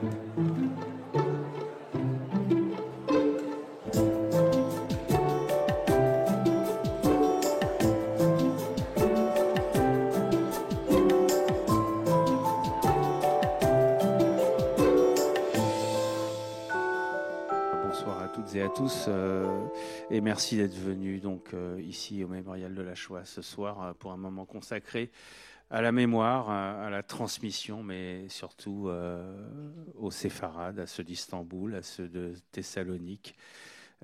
Bonsoir à toutes et à tous et merci d'être venus donc ici au Mémorial de la Shoah ce soir pour un moment consacré à la mémoire, à la transmission, mais surtout aux séfarades, à ceux d'Istanbul, à ceux de Thessalonique.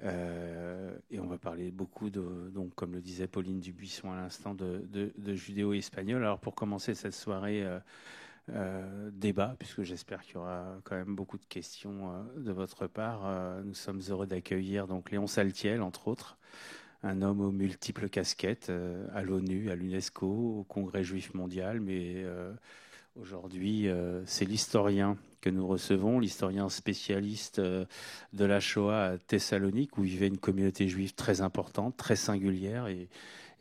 Et on va parler beaucoup, donc, comme le disait Pauline Dubuisson à l'instant, de judéo-espagnol. Alors pour commencer cette soirée débat, puisque j'espère qu'il y aura quand même beaucoup de questions de votre part, nous sommes heureux d'accueillir donc Léon Saltiel, entre autres, un homme aux multiples casquettes à l'ONU, à l'UNESCO, au Congrès juif mondial, mais aujourd'hui, c'est l'historien que nous recevons, l'historien spécialiste de la Shoah à Thessalonique, où vivait une communauté juive très importante, très singulière, et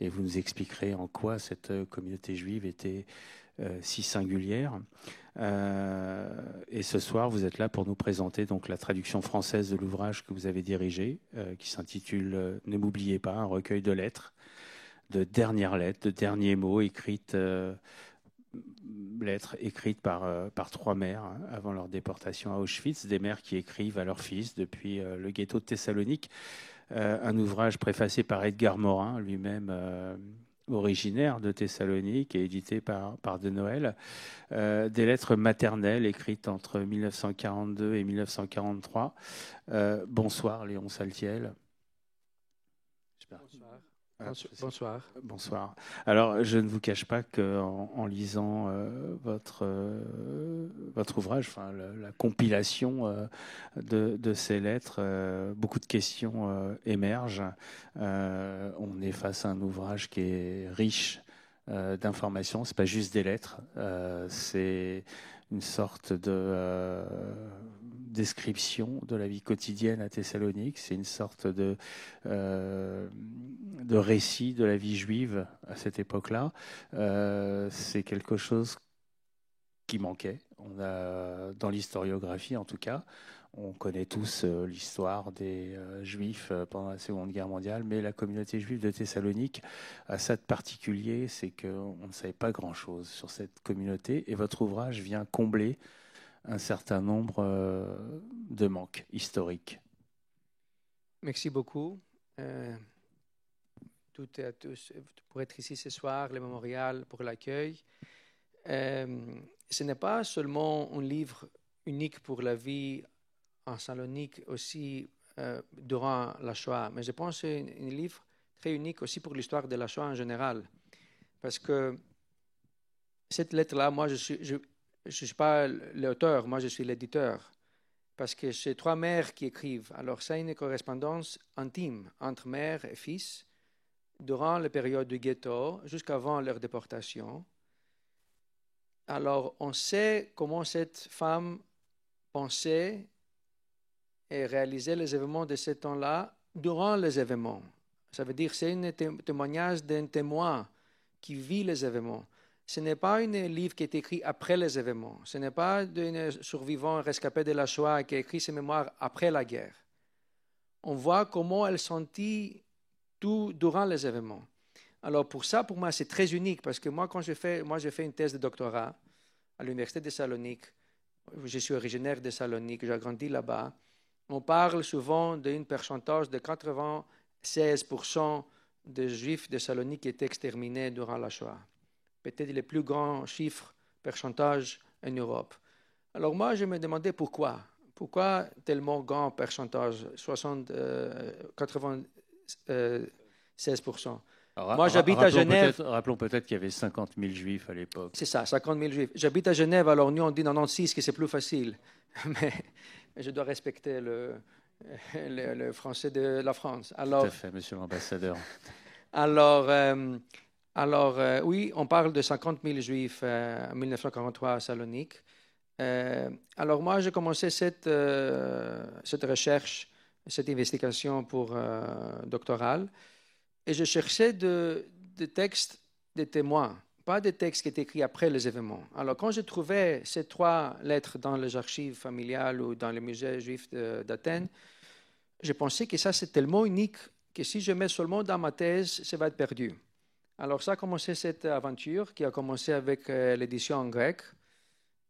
vous nous expliquerez en quoi cette communauté juive était si singulière. Et ce soir, vous êtes là pour nous présenter donc la traduction française de l'ouvrage que vous avez dirigé, qui s'intitule « Ne m'oubliez pas », un recueil de lettres, de dernières lettres, de derniers mots écrites, par trois mères avant leur déportation à Auschwitz, des mères qui écrivent à leurs fils depuis le ghetto de Thessalonique. Un ouvrage préfacé par Edgar Morin, lui-même originaire de Thessalonique et édité par De Noël. Des lettres maternelles écrites entre 1942 et 1943. Bonsoir Léon Saltiel. Bonsoir. Bonsoir. Alors, je ne vous cache pas qu'en lisant votre ouvrage, enfin, la compilation de ces lettres, beaucoup de questions émergent. On est face à un ouvrage qui est riche d'informations. C'est pas juste des lettres, c'est une sorte de description de la vie quotidienne à Thessalonique. C'est une sorte de récit de la vie juive à cette époque-là. C'est quelque chose qui manquait. On a, dans l'historiographie en tout cas, on connaît tous l'histoire des Juifs pendant la Seconde Guerre mondiale, mais la communauté juive de Thessalonique a ça de particulier, c'est qu'on ne savait pas grand-chose sur cette communauté, et votre ouvrage vient combler un certain nombre de manques historiques. Merci beaucoup. Toutes et à tous pour être ici ce soir, le mémorial, pour l'accueil. Ce n'est pas seulement un livre unique pour la vie en Salonique aussi durant la Shoah, mais je pense que c'est un livre très unique aussi pour l'histoire de la Shoah en général. Parce que cette lettre-là, moi, je ne suis pas l'auteur, moi, je suis l'éditeur. Parce que c'est trois mères qui écrivent. Alors, c'est une correspondance intime entre mère et fils durant la période du ghetto, jusqu'avant leur déportation. Alors, on sait comment cette femme pensait et réalisait les événements de ce temps-là durant les événements. Ça veut dire que c'est un témoignage d'un témoin qui vit les événements. Ce n'est pas un livre qui est écrit après les événements. Ce n'est pas d'un survivant rescapé de la Shoah qui a écrit ses mémoires après la guerre. On voit comment elle sentit tout durant les événements. Alors pour ça, pour moi, c'est très unique parce que moi, j'ai fait une thèse de doctorat à l'Université de Salonique. Je suis originaire de Salonique, j'ai grandi là-bas. On parle souvent d'un pourcentage de 96% des Juifs de Salonique qui étaient exterminés durant la Shoah. Peut-être le plus grand chiffre, pourcentage en Europe. Alors moi, je me demandais pourquoi. Pourquoi tellement grand pourcentage, 96%. Alors, moi, j'habite à Genève. Rappelons peut-être qu'il y avait 50 000 Juifs à l'époque. C'est ça, 50 000 Juifs. J'habite à Genève, alors nous, on dit 96, que c'est plus facile. Mais je dois respecter le français de la France. Alors, tout à fait, monsieur l'ambassadeur. Alors, oui, on parle de 50 000 Juifs en 1943 à Salonique. Alors moi, j'ai commencé cette recherche, cette investigation pour doctorale, et je cherchais des textes de témoins pas des textes qui étaient écrits après les événements. Alors, quand je trouvais ces 3 lettres dans les archives familiales ou dans les musées juifs d'Athènes, je pensais que ça, c'est tellement unique que si je mets seulement dans ma thèse, ça va être perdu. Alors, ça a commencé cette aventure qui a commencé avec l'édition en grec.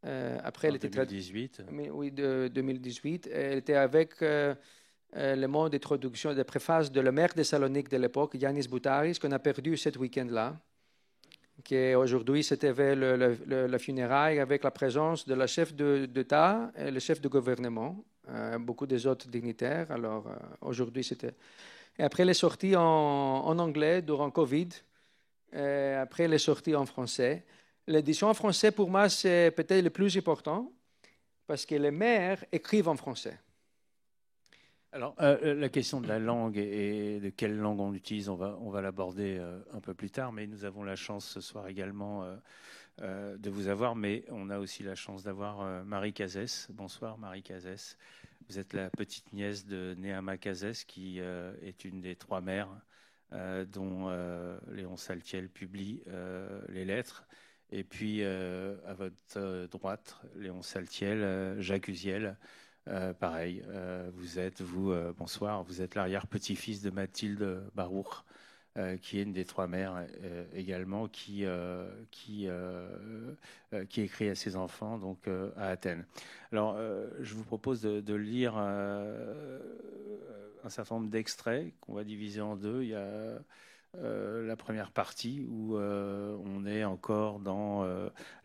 Après, elle était 2018. Oui, de 2018. Elle était avec le mot d'introduction, de préface de le maire de Salonique de l'époque, Yannis Boutaris, qu'on a perdu cet week-end-là. Aujourd'hui, c'était la funéraille avec la présence de la chef d'État et le chef de gouvernement, beaucoup des autres dignitaires. Alors, aujourd'hui, c'était... Et après, elle est sortie en anglais durant Covid. Et après, elle est sortie en français. L'édition en français, pour moi, c'est peut-être le plus important parce que les maires écrivent en français. Alors, la question de la langue et de quelle langue on utilise, on va l'aborder un peu plus tard, mais nous avons la chance ce soir également de vous avoir, mais on a aussi la chance d'avoir Marie Cazès. Bonsoir Marie Cazès. Vous êtes la petite nièce de Néama Cazès, qui est une des 3 mères dont Léon Saltiel publie les lettres. Et puis, à votre droite, Léon Saltiel, Jacques Uziel, pareil, bonsoir, vous êtes l'arrière-petit-fils de Mathilde Baruch, qui est une des 3 mères également, qui écrit à ses enfants donc, à Athènes. Alors, je vous propose de lire un certain nombre d'extraits qu'on va diviser en 2. Il y a la première partie où on est encore dans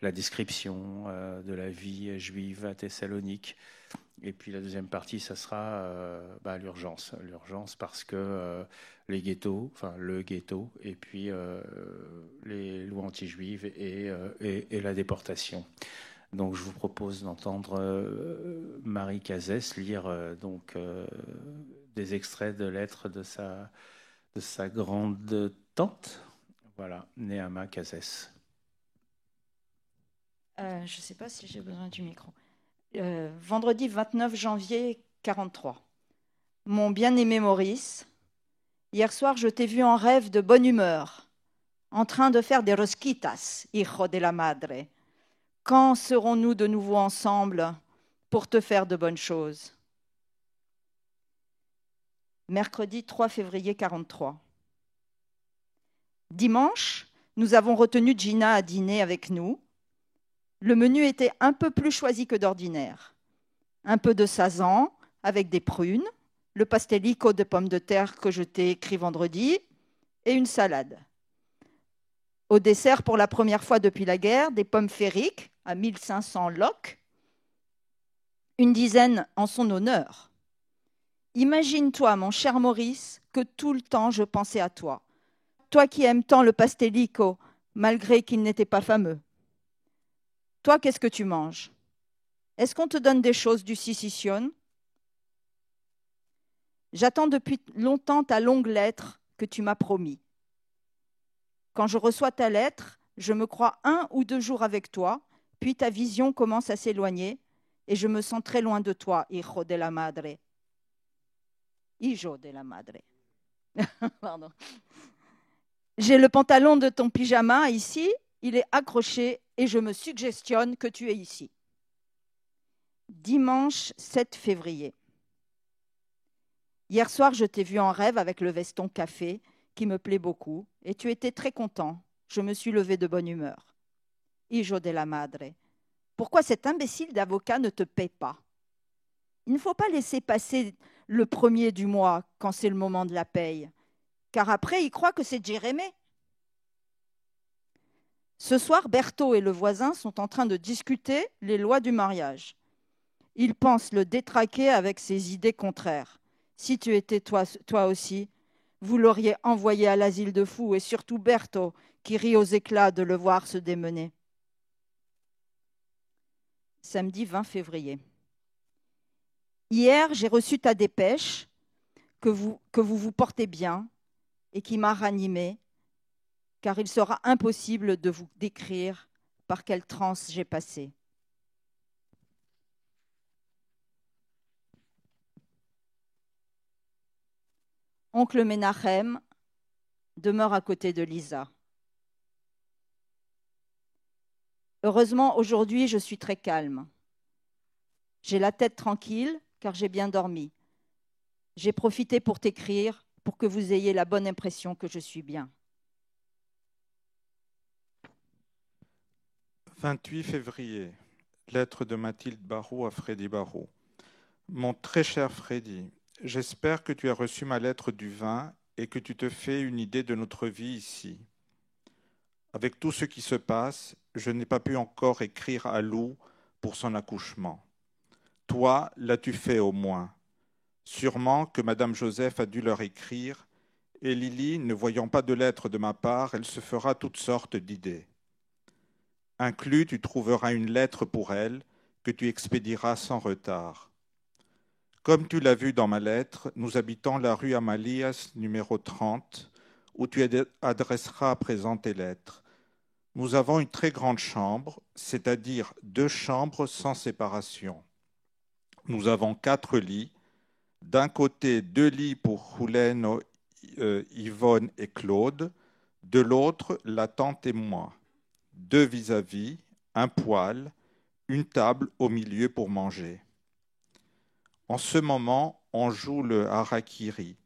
la description de la vie juive à Thessalonique. Et puis la deuxième partie, ça sera l'urgence. L'urgence parce que les ghettos, enfin le ghetto, et puis les lois anti-juives et la déportation. Donc je vous propose d'entendre Marie Cazès lire des extraits de lettres de sa grande tante. Voilà, Néama Cazès. Je ne sais pas si j'ai besoin du micro. Vendredi 29 janvier 43. Mon bien-aimé Maurice, hier soir je t'ai vu en rêve de bonne humeur, en train de faire des rosquitas, hijo de la madre. Quand serons-nous de nouveau ensemble pour te faire de bonnes choses? Mercredi 3 février 43. Dimanche, nous avons retenu Gina à dîner avec nous. Le menu était un peu plus choisi que d'ordinaire. Un peu de sasan avec des prunes, le pastellico de pommes de terre que je t'ai écrit vendredi et une salade. Au dessert, pour la première fois depuis la guerre, des pommes fériques à 1500 loques, une dizaine en son honneur. Imagine-toi, mon cher Maurice, que tout le temps je pensais à toi. Toi qui aimes tant le pastellico, malgré qu'il n'était pas fameux. Toi, qu'est-ce que tu manges? Est-ce qu'on te donne des choses du Sicilion? J'attends depuis longtemps ta longue lettre que tu m'as promis. Quand je reçois ta lettre, je me crois 1 ou 2 jours avec toi, puis ta vision commence à s'éloigner et je me sens très loin de toi, hijo de la madre. Hijo de la madre. Pardon. J'ai le pantalon de ton pyjama ici, il est accroché et je me suggestionne que tu es ici. Dimanche 7 février. Hier soir, je t'ai vu en rêve avec le veston café qui me plaît beaucoup et tu étais très content. Je me suis levé de bonne humeur. Hijo de la madre. Pourquoi cet imbécile d'avocat ne te paie pas? Il ne faut pas laisser passer le 1er du mois quand c'est le moment de la paye, car après, il croit que c'est Jérémie. Ce soir, Berthaud et le voisin sont en train de discuter les lois du mariage. Ils pensent le détraquer avec ses idées contraires. Si tu étais toi aussi, vous l'auriez envoyé à l'asile de fous, et surtout Berthaud, qui rit aux éclats de le voir se démener. Samedi 20 février. Hier, j'ai reçu ta dépêche que vous vous portez bien et qui m'a ranimée, car il sera impossible de vous décrire par quelle transe j'ai passé. Oncle Menachem demeure à côté de Lisa. Heureusement, aujourd'hui, je suis très calme. J'ai la tête tranquille car j'ai bien dormi. J'ai profité pour t'écrire pour que vous ayez la bonne impression que je suis bien. 28 février, lettre de Mathilde Barrault à Freddy Barrault. Mon très cher Freddy, j'espère que tu as reçu ma lettre du 20 et que tu te fais une idée de notre vie ici. Avec tout ce qui se passe, je n'ai pas pu encore écrire à Lou pour son accouchement. Toi, l'as-tu fait au moins? Sûrement que Madame Joseph a dû leur écrire, et Lily, ne voyant pas de lettre de ma part, elle se fera toutes sortes d'idées. Inclus, tu trouveras une lettre pour elle que tu expédieras sans retard. Comme tu l'as vu dans ma lettre, nous habitons la rue Amalias, numéro 30, où tu adresseras à présent tes lettres. Nous avons une très grande chambre, c'est-à-dire 2 chambres sans séparation. Nous avons 4 lits. D'un côté, 2 lits pour Juleno, Yvonne et Claude. De l'autre, la tante et moi. 2 vis-à-vis, un poêle, une table au milieu pour manger. En ce moment, on joue le harakiri.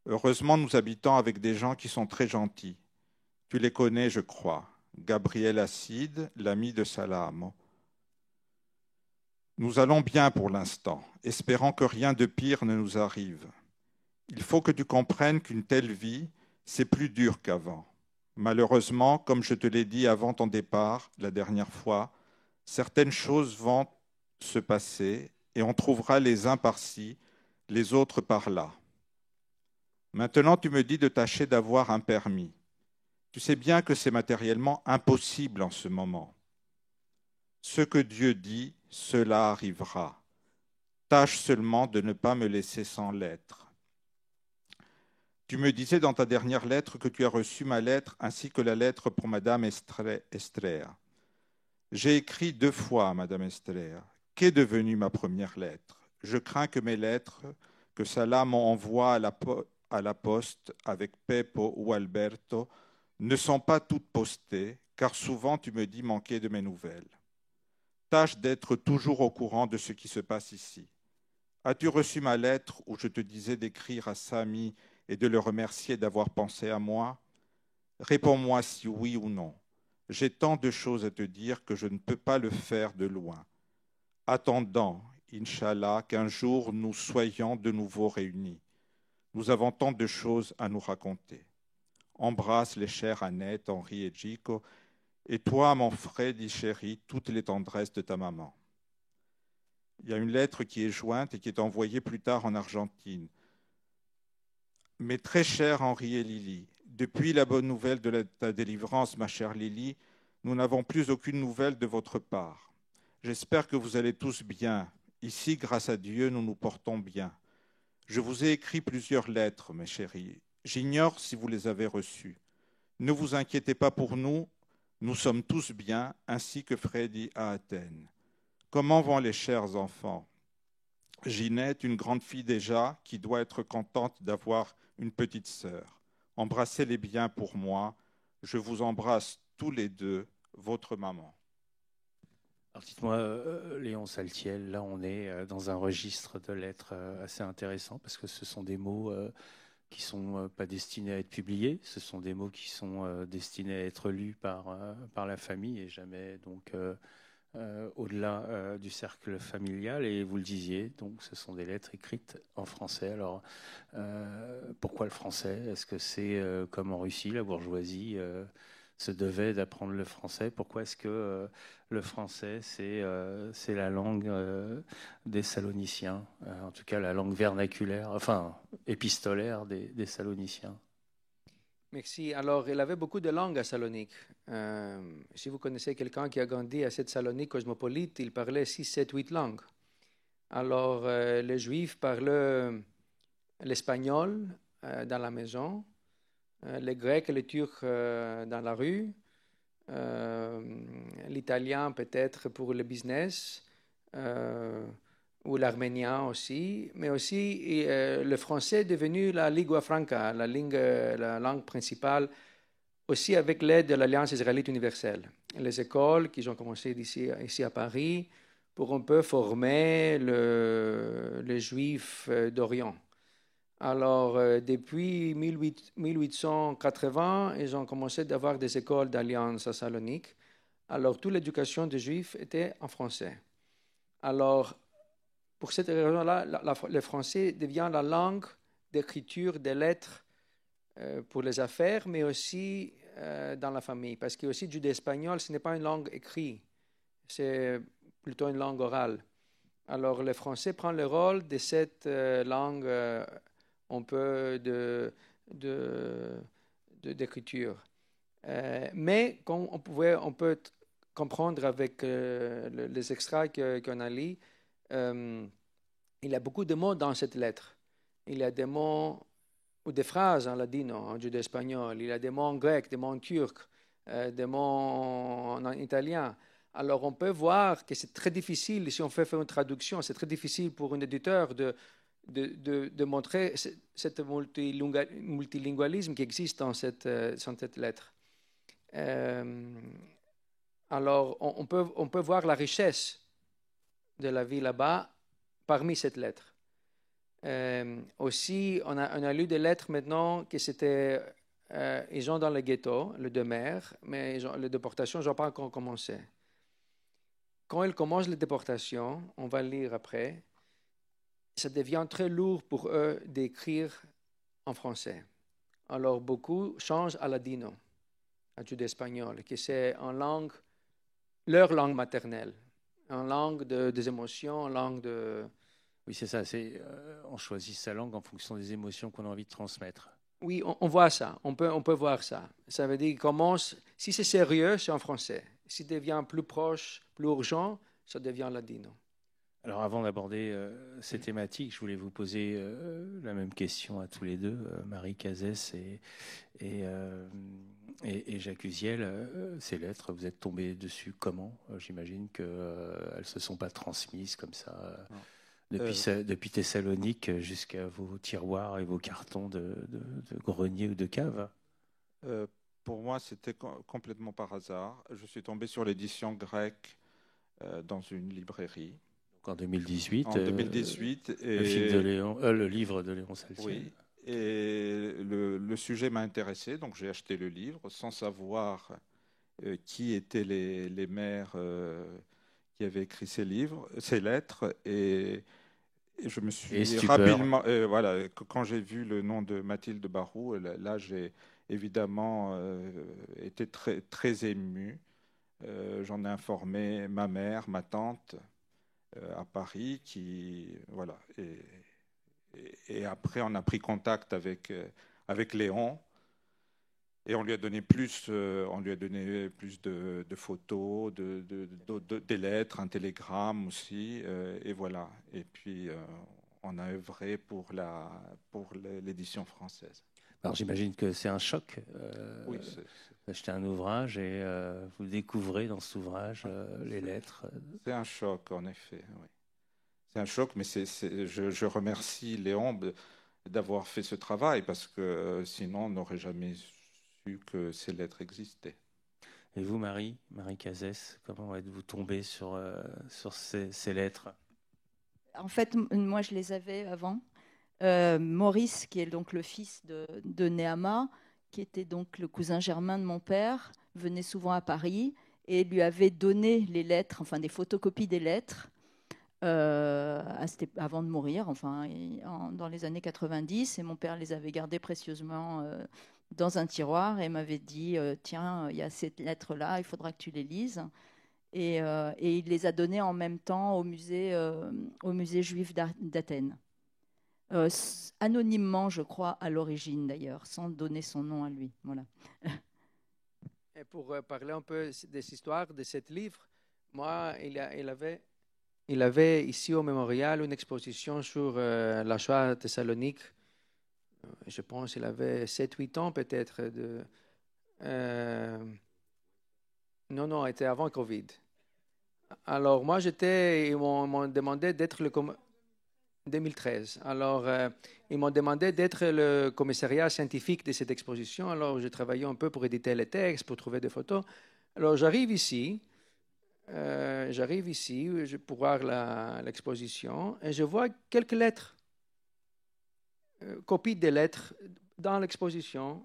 Heureusement, nous habitons avec des gens qui sont très gentils. Tu les connais, je crois. Gabriel Acide, l'ami de Salamo. Nous allons bien pour l'instant, espérant que rien de pire ne nous arrive. Il faut que tu comprennes qu'une telle vie, c'est plus dur qu'avant. Malheureusement, comme je te l'ai dit avant ton départ, la dernière fois, certaines choses vont se passer et on trouvera les uns par-ci, les autres par-là. Maintenant, tu me dis de tâcher d'avoir un permis. Tu sais bien que c'est matériellement impossible en ce moment. Ce que Dieu dit, cela arrivera. Tâche seulement de ne pas me laisser sans lettre. Tu me disais dans ta dernière lettre que tu as reçu ma lettre ainsi que la lettre pour Madame Estrella. J'ai écrit 2 fois à Madame Estrella. Qu'est devenue ma première lettre? Je crains que mes lettres, que Salamo envoie à la poste avec Peppo ou Alberto, ne sont pas toutes postées, car souvent tu me dis manquer de mes nouvelles. Tâche d'être toujours au courant de ce qui se passe ici. As-tu reçu ma lettre où je te disais d'écrire à Samy et de le remercier d'avoir pensé à moi? Réponds-moi si oui ou non. J'ai tant de choses à te dire que je ne peux pas le faire de loin. Attendant, Inch'Allah, qu'un jour nous soyons de nouveau réunis. Nous avons tant de choses à nous raconter. Embrasse les chers Annette, Henri et Gico, et toi, mon frère, dit chéri, toutes les tendresses de ta maman. Il y a une lettre qui est jointe et qui est envoyée plus tard en Argentine. Mes très chers Henri et Lily, depuis la bonne nouvelle de ta délivrance, ma chère Lily, nous n'avons plus aucune nouvelle de votre part. J'espère que vous allez tous bien. Ici, grâce à Dieu, nous nous portons bien. Je vous ai écrit plusieurs lettres, mes chéris. J'ignore si vous les avez reçues. Ne vous inquiétez pas pour nous, nous sommes tous bien, ainsi que Freddy à Athènes. Comment vont les chers enfants? Ginette, une grande fille déjà, qui doit être contente d'avoir une petite sœur. Embrassez-les bien pour moi. Je vous embrasse tous les 2, votre maman. Alors dites-moi, Léon Saltiel, là on est dans un registre de lettres assez intéressant parce que ce sont des mots qui ne sont pas destinés à être publiés, ce sont des mots qui sont destinés à être lus par la famille et jamais donc au-delà du cercle familial. Et vous le disiez, donc ce sont des lettres écrites en français. Alors pourquoi le français? Est-ce que c'est comme en Russie, la bourgeoisie se devait d'apprendre le français? Pourquoi est-ce que le français, c'est la langue des Saloniciens, en tout cas la langue vernaculaire, enfin épistolaire des Saloniciens? Merci. Alors, il avait beaucoup de langues à Salonique. Si vous connaissez quelqu'un qui a grandi à cette Salonique cosmopolite, il parlait 6, 7, 8 langues. Alors, les Juifs parlaient l'espagnol dans la maison, les Grecs et les Turcs dans la rue, l'italien peut-être pour le business, ou l'arménien aussi, mais aussi le français est devenu la lingua franca, la langue principale aussi avec l'aide de l'Alliance israélite universelle. Les écoles qui ont commencé ici à Paris pour un peu former les Juifs d'Orient. Alors, depuis 1880, ils ont commencé d'avoir des écoles d'Alliance à Salonique. Alors, toute l'éducation des Juifs était en français. Alors, pour cette raison-là, le français devient la langue d'écriture des lettres pour les affaires, mais aussi dans la famille. Parce que aussi, du espagnol, ce n'est pas une langue écrite, c'est plutôt une langue orale. Alors, le français prend le rôle de cette langue un peu d'écriture. Mais comme on peut comprendre avec les extraits qu'on a lus, il y a beaucoup de mots dans cette lettre. Il y a des mots ou des phrases en ladino, en judo-espagnol. Il y a des mots en grec, des mots en turc, des mots en italien. Alors on peut voir que c'est très difficile, si on fait faire une traduction, c'est très difficile pour un éditeur de montrer ce multilingualisme qui existe dans cette lettre. Alors, on peut voir la richesse de la vie là-bas parmi cette lettre. Aussi, on a lu des lettres maintenant que c'était, ils sont dans le ghetto, le Demer, mais les déportations n'ont pas encore commencé. Quand ils commencent les déportations, on va le lire après, ça devient très lourd pour eux d'écrire en français. Alors, beaucoup changent à ladino, à judo-espagnol, qui c'est en langue, leur langue maternelle, en langue des émotions, en langue de... Oui, c'est ça. On choisit sa langue en fonction des émotions qu'on a envie de transmettre. Oui, on voit ça. On peut voir ça. Ça veut dire qu'il commence... Si c'est sérieux, c'est en français. Si ça devient plus proche, plus urgent, ça devient ladino. Alors, avant d'aborder ces thématiques, je voulais vous poser la même question à tous les deux, Marie Cazès et Jacques Uziel. Ces lettres, vous êtes tombés dessus comment? J'imagine qu'elles ne se sont pas transmises comme ça depuis Thessalonique jusqu'à vos tiroirs et vos cartons de grenier ou de cave. Pour moi, c'était complètement par hasard. Je suis tombé sur l'édition grecque dans une librairie. En 2018. En 2018. Le livre de Léon Saltiel. Oui. Et le sujet m'a intéressé, donc j'ai acheté le livre sans savoir qui étaient les maires qui avaient écrit ces lettres. Et je me suis rapidement... voilà, quand j'ai vu le nom de Mathilde Barou, là j'ai évidemment été très, très ému. J'en ai informé ma mère, ma tante à Paris, voilà. Et après, on a pris contact avec Léon et on lui a donné plus de photos, des lettres, un télégramme aussi, et voilà. Et puis, on a œuvré pour l'édition française. Alors, j'imagine que c'est un choc. Oui, vous achetez un ouvrage et vous découvrez dans cet ouvrage les lettres. C'est un choc, en effet, oui. C'est un choc, mais je remercie Léon d'avoir fait ce travail parce que sinon, on n'aurait jamais su que ces lettres existaient. Et vous, Marie Cazès, comment êtes-vous tombée sur ces lettres? En fait, moi, je les avais avant. Maurice, qui est donc le fils de Néama, qui était donc le cousin germain de mon père, venait souvent à Paris et lui avait donné les lettres, enfin des photocopies des lettres, avant de mourir, dans les années 90, et mon père les avait gardées précieusement dans un tiroir et m'avait dit tiens, il y a cette lettre-là, il faudra que tu les lises. Et il les a données en même temps au musée juif d'Athènes. Anonymement, je crois, à l'origine d'ailleurs, sans donner son nom à lui. Voilà. Et pour parler un peu des histoires de ce livre, moi, il avait ici au mémorial une exposition sur la Shoah à Thessalonique. Je pense qu'il avait 7-8 ans peut-être. Non, c'était avant Covid. Alors moi, ils m'ont demandé d'être le... 2013. Alors, ils m'ont demandé d'être le commissariat scientifique de cette exposition. Alors, j'ai travaillé un peu pour éditer les textes, pour trouver des photos. Alors, j'arrive ici pour voir l'exposition et je vois quelques lettres, copies des lettres dans l'exposition.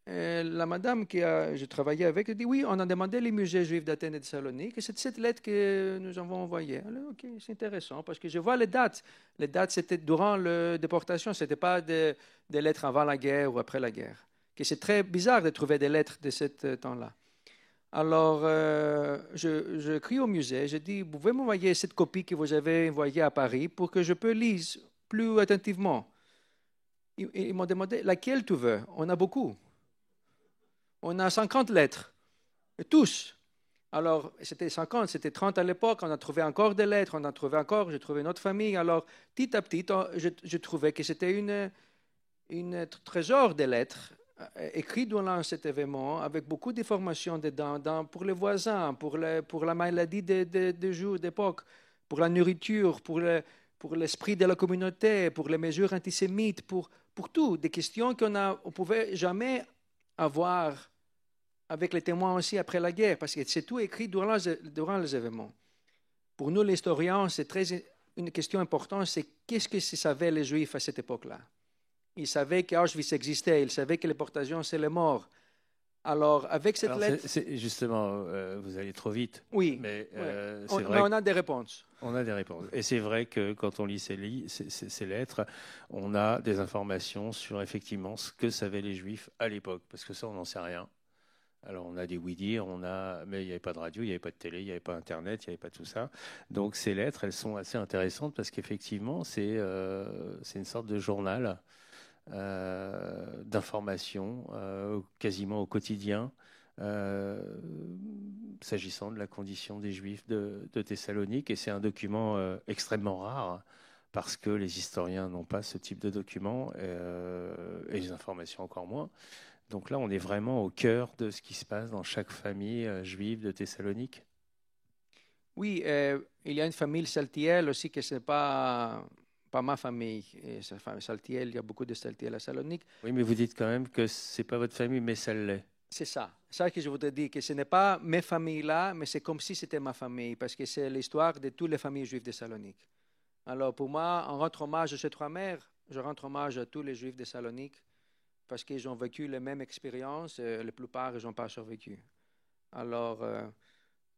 Et la madame je travaillais avec, elle dit oui, on a demandé les musées juifs d'Athènes et de Salonique et c'est cette lettre que nous avons envoyée. Alors, ok, c'est intéressant parce que je vois les dates. Les dates, c'était durant la déportation, ce n'était pas des lettres avant la guerre ou après la guerre. C'est très bizarre de trouver des lettres de ce temps-là. Alors, je crie au musée, je dis, vous pouvez m'envoyer cette copie que vous avez envoyée à Paris pour que je peux lire plus attentivement. Ils m'ont demandé, laquelle tu veux? On a beaucoup. On a 50 lettres, et tous. Alors, c'était 50, c'était 30 à l'époque, on a trouvé encore des lettres, on a trouvé encore, j'ai trouvé une autre famille. Alors, petit à petit, je trouvais que c'était une trésor de lettres écrit durant cet événement avec beaucoup d'informations dedans pour les voisins, pour la maladie des jours d'époque, pour la nourriture, pour l'esprit de la communauté, pour les mesures antisémites, pour tout, des questions qu'on ne pouvait jamais avoir avec les témoins aussi après la guerre, parce que c'est tout écrit durant les événements. Pour nous, les historiens, c'est une question importante, c'est qu'est-ce que savaient les Juifs à cette époque-là? Ils savaient qu'Auschwitz existait, ils savaient que les porte-avions, c'est les morts. Alors, avec cette lettre... Justement, vous allez trop vite. Oui, mais, mais on a des réponses. On a des réponses. Et c'est vrai que quand on lit ces lettres, on a des informations sur effectivement ce que savaient les Juifs à l'époque, parce que ça, on n'en sait rien. Alors, on a des oui-dire, mais il n'y avait pas de radio, il n'y avait pas de télé, il n'y avait pas Internet, il n'y avait pas tout ça. Donc, ces lettres, elles sont assez intéressantes parce qu'effectivement, c'est une sorte de journal d'information quasiment au quotidien s'agissant de la condition des Juifs de Thessalonique. Et c'est un document extrêmement rare parce que les historiens n'ont pas ce type de document et les informations encore moins. Donc là, on est vraiment au cœur de ce qui se passe dans chaque famille juive de Thessalonique. Oui, il y a une famille Saltiel aussi que ce n'est pas ma famille. Saltiel, il y a beaucoup de Saltiel à Salonique. Oui, mais vous dites quand même que ce n'est pas votre famille, mais ça l'est. C'est ça. C'est ça que je voudrais dire, que ce n'est pas mes familles-là, mais c'est comme si c'était ma famille, parce que c'est l'histoire de toutes les familles juives de Salonique. Alors pour moi, on rend hommage à ces trois mères, je rends hommage à tous les Juifs de Salonique, parce qu'ils ont vécu les mêmes expériences, la plupart, ils n'ont pas survécu. Alors,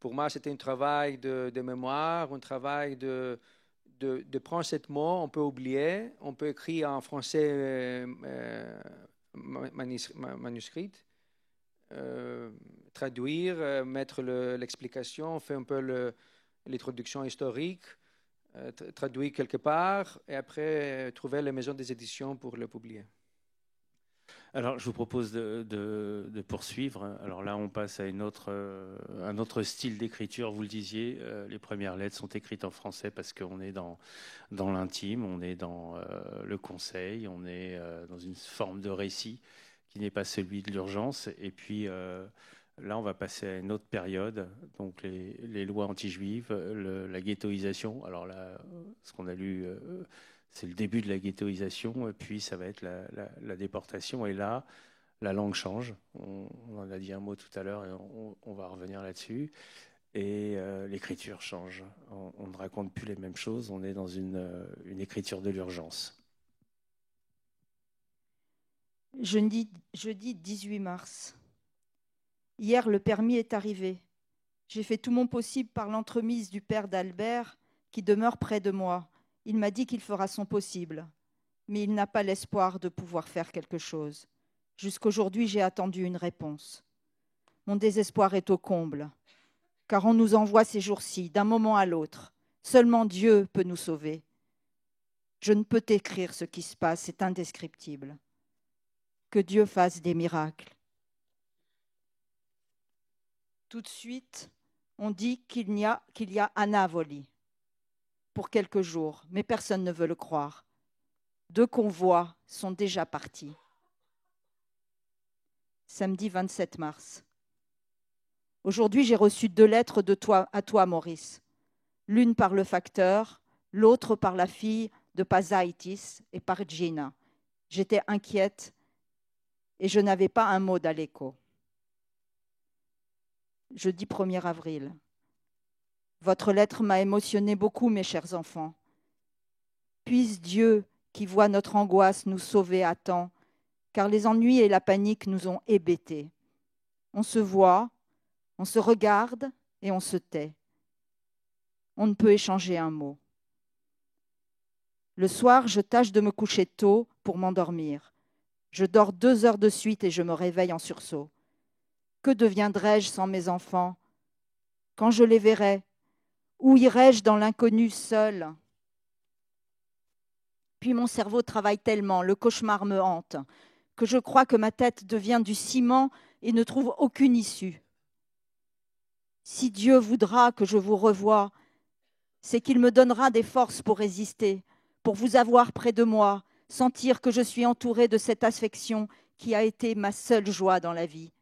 pour moi, c'était un travail de mémoire, un travail de prendre ce mot, on peut oublier, on peut écrire en français manuscrit, traduire, mettre l'explication, faire un peu l'introduction historique, traduire quelque part, et après trouver les maisons des éditions pour le publier. Alors, je vous propose de poursuivre. Alors là, on passe à un autre style d'écriture. Vous le disiez, les premières lettres sont écrites en français parce qu'on est dans l'intime, on est dans le conseil, on est dans une forme de récit qui n'est pas celui de l'urgence. Et puis, là, on va passer à une autre période, donc les lois anti-juives, la ghettoisation. Alors là, ce qu'on a lu... c'est le début de la ghettoisation, puis ça va être la déportation. Et là, la langue change. On en a dit un mot tout à l'heure et on va revenir là-dessus. Et l'écriture change. On ne raconte plus les mêmes choses. On est dans une écriture de l'urgence. Jeudi 18 mars. Hier, le permis est arrivé. J'ai fait tout mon possible par l'entremise du père d'Albert, qui demeure près de moi. Il m'a dit qu'il fera son possible, mais il n'a pas l'espoir de pouvoir faire quelque chose. Jusqu'aujourd'hui, j'ai attendu une réponse. Mon désespoir est au comble, car on nous envoie ces jours-ci, d'un moment à l'autre. Seulement Dieu peut nous sauver. Je ne peux t'écrire ce qui se passe, c'est indescriptible. Que Dieu fasse des miracles. Tout de suite, on dit qu'il y a Anavoli. Pour quelques jours, mais personne ne veut le croire. 2 convois sont déjà partis. Samedi 27 mars. Aujourd'hui, j'ai reçu 2 lettres à toi, Maurice. L'une par le facteur, l'autre par la fille de Pasaitis et par Gina. J'étais inquiète et je n'avais pas un mot d'Aleko. Jeudi 1er avril. Votre lettre m'a émotionné beaucoup, mes chers enfants. Puisse Dieu, qui voit notre angoisse, nous sauver à temps, car les ennuis et la panique nous ont hébétés. On se voit, on se regarde et on se tait. On ne peut échanger un mot. Le soir, je tâche de me coucher tôt pour m'endormir. Je dors 2 heures de suite et je me réveille en sursaut. Que deviendrais-je sans mes enfants? Quand je les verrai, où irais-je dans l'inconnu seul? Puis mon cerveau travaille tellement, le cauchemar me hante, que je crois que ma tête devient du ciment et ne trouve aucune issue. Si Dieu voudra que je vous revoie, c'est qu'il me donnera des forces pour résister, pour vous avoir près de moi, sentir que je suis entourée de cette affection qui a été ma seule joie dans la vie.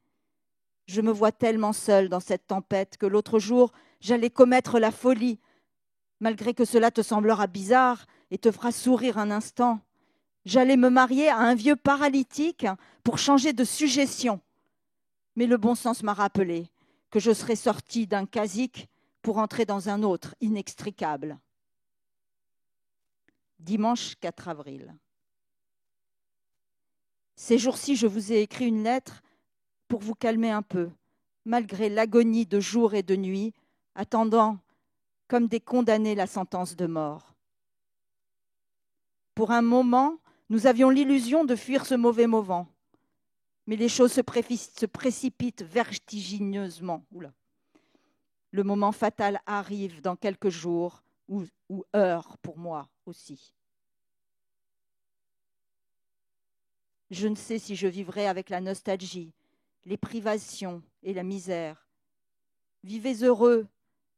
Je me vois tellement seule dans cette tempête que l'autre jour, j'allais commettre la folie, malgré que cela te semblera bizarre et te fera sourire un instant. J'allais me marier à un vieux paralytique pour changer de suggestion. Mais le bon sens m'a rappelé que je serais sortie d'un casique pour entrer dans un autre inextricable. Dimanche 4 avril. Ces jours-ci, je vous ai écrit une lettre pour vous calmer un peu, malgré l'agonie de jour et de nuit, attendant comme des condamnés la sentence de mort. Pour un moment, nous avions l'illusion de fuir ce mauvais moment, mais les choses se précipitent vertigineusement. Oula. Le moment fatal arrive dans quelques jours ou heures pour moi aussi. Je ne sais si je vivrai avec la nostalgie, les privations et la misère. Vivez heureux